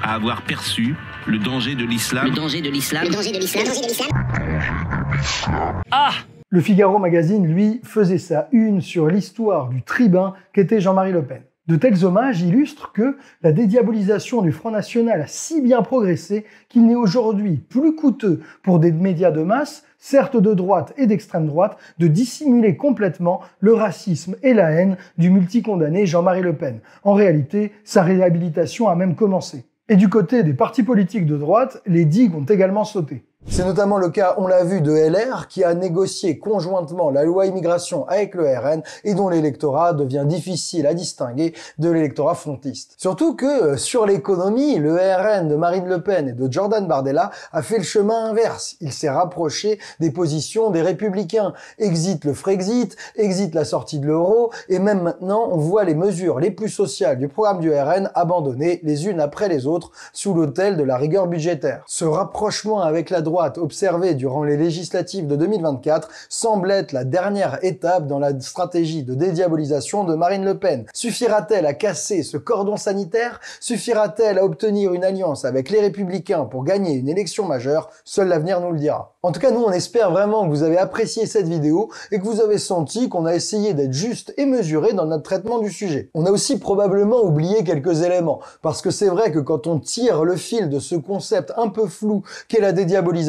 à avoir perçu le danger de l'islam. Le danger de l'islam. Le danger de l'islam. Le danger de l'islam. Ah! Le Figaro Magazine, lui, faisait sa une sur l'histoire du tribun qu'était Jean-Marie Le Pen. De tels hommages illustrent que la dédiabolisation du Front National a si bien progressé qu'il n'est aujourd'hui plus coûteux pour des médias de masse, certes de droite et d'extrême droite, de dissimuler complètement le racisme et la haine du multicondamné Jean-Marie Le Pen. En réalité, sa réhabilitation a même commencé. Et du côté des partis politiques de droite, les digues ont également sauté. C'est notamment le cas, on l'a vu, de LR qui a négocié conjointement la loi immigration avec le RN et dont l'électorat devient difficile à distinguer de l'électorat frontiste. Surtout que sur l'économie, le RN de Marine Le Pen et de Jordan Bardella a fait le chemin inverse. Il s'est rapproché des positions des Républicains. Exit le Frexit, exit la sortie de l'euro et même maintenant on voit les mesures les plus sociales du programme du RN abandonnées les unes après les autres sous l'autel de la rigueur budgétaire. Ce rapprochement avec la droite observé durant les législatives de 2024 semble être la dernière étape dans la stratégie de dédiabolisation de Marine Le Pen. Suffira-t-elle à casser ce cordon sanitaire? Suffira-t-elle à obtenir une alliance avec les Républicains pour gagner une élection majeure? Seul l'avenir nous le dira. En tout cas, nous on espère vraiment que vous avez apprécié cette vidéo et que vous avez senti qu'on a essayé d'être juste et mesuré dans notre traitement du sujet. On a aussi probablement oublié quelques éléments, parce que c'est vrai que quand on tire le fil de ce concept un peu flou qu'est la dédiabolisation,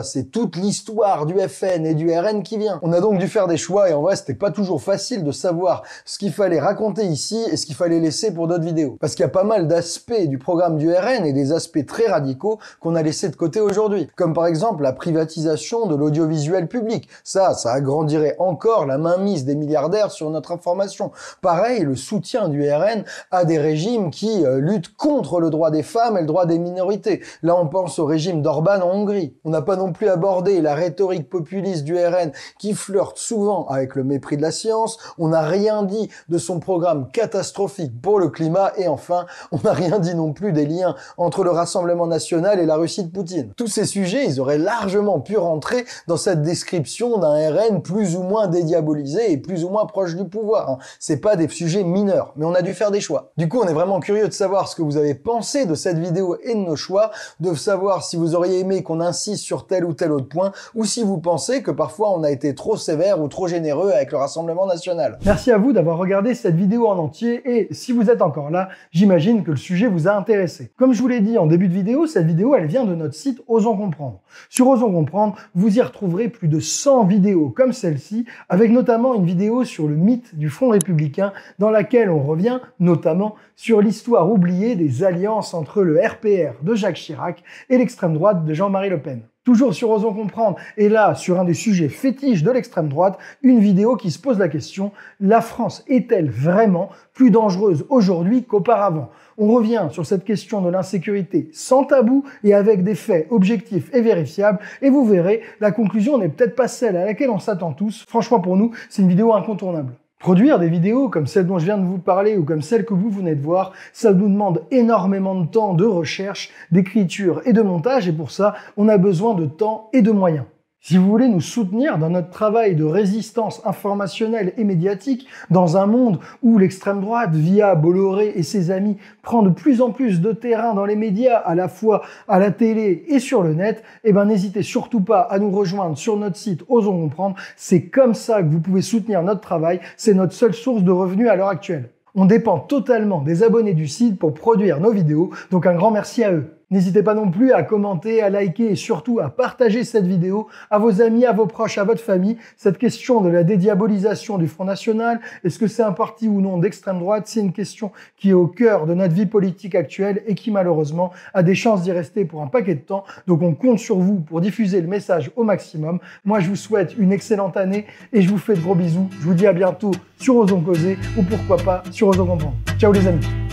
c'est toute l'histoire du FN et du RN qui vient. On a donc dû faire des choix et en vrai c'était pas toujours facile de savoir ce qu'il fallait raconter ici et ce qu'il fallait laisser pour d'autres vidéos. Parce qu'il y a pas mal d'aspects du programme du RN et des aspects très radicaux qu'on a laissés de côté aujourd'hui. Comme par exemple la privatisation de l'audiovisuel public. Ça agrandirait encore la mainmise des milliardaires sur notre information. Pareil, le soutien du RN à des régimes qui luttent contre le droit des femmes et le droit des minorités. Là, on pense au régime d'Orban en Hongrie. On n'a pas non plus abordé la rhétorique populiste du RN qui flirte souvent avec le mépris de la science. On n'a rien dit de son programme catastrophique pour le climat. Et enfin, on n'a rien dit non plus des liens entre le Rassemblement national et la Russie de Poutine. Tous ces sujets, ils auraient largement pu rentrer dans cette description d'un RN plus ou moins dédiabolisé et plus ou moins proche du pouvoir. C'est pas des sujets mineurs, mais on a dû faire des choix. Du coup, on est vraiment curieux de savoir ce que vous avez pensé de cette vidéo et de nos choix, de savoir si vous auriez aimé qu'on insiste sur tel ou tel autre point, ou si vous pensez que parfois on a été trop sévère ou trop généreux avec le Rassemblement national. Merci à vous d'avoir regardé cette vidéo en entier, et si vous êtes encore là, j'imagine que le sujet vous a intéressé. Comme je vous l'ai dit en début de vidéo, cette vidéo elle vient de notre site Osons Comprendre. Sur Osons Comprendre, vous y retrouverez plus de 100 vidéos comme celle-ci, avec notamment une vidéo sur le mythe du Front républicain, dans laquelle on revient notamment sur l'histoire oubliée des alliances entre le RPR de Jacques Chirac et l'extrême droite de Jean-Marie Le Pen. Toujours sur Osons Comprendre, et là, sur un des sujets fétiches de l'extrême droite, une vidéo qui se pose la question: la France est-elle vraiment plus dangereuse aujourd'hui qu'auparavant? On revient sur cette question de l'insécurité sans tabou et avec des faits objectifs et vérifiables, et vous verrez, la conclusion n'est peut-être pas celle à laquelle on s'attend tous. Franchement, pour nous, c'est une vidéo incontournable. Produire des vidéos comme celle dont je viens de vous parler ou comme celle que vous venez de voir, ça nous demande énormément de temps de recherche, d'écriture et de montage, et pour ça, on a besoin de temps et de moyens. Si vous voulez nous soutenir dans notre travail de résistance informationnelle et médiatique, dans un monde où l'extrême droite, via Bolloré et ses amis, prend de plus en plus de terrain dans les médias, à la fois à la télé et sur le net, n'hésitez surtout pas à nous rejoindre sur notre site Osons Comprendre. C'est comme ça que vous pouvez soutenir notre travail, c'est notre seule source de revenus à l'heure actuelle. On dépend totalement des abonnés du site pour produire nos vidéos, donc un grand merci à eux. N'hésitez pas non plus à commenter, à liker et surtout à partager cette vidéo à vos amis, à vos proches, à votre famille. Cette question de la dédiabolisation du Front National, est-ce que c'est un parti ou non d'extrême droite, c'est une question qui est au cœur de notre vie politique actuelle et qui malheureusement a des chances d'y rester pour un paquet de temps. Donc on compte sur vous pour diffuser le message au maximum. Moi je vous souhaite une excellente année et je vous fais de gros bisous. Je vous dis à bientôt sur Osons Causer ou pourquoi pas sur Osons Comprendre. Ciao les amis.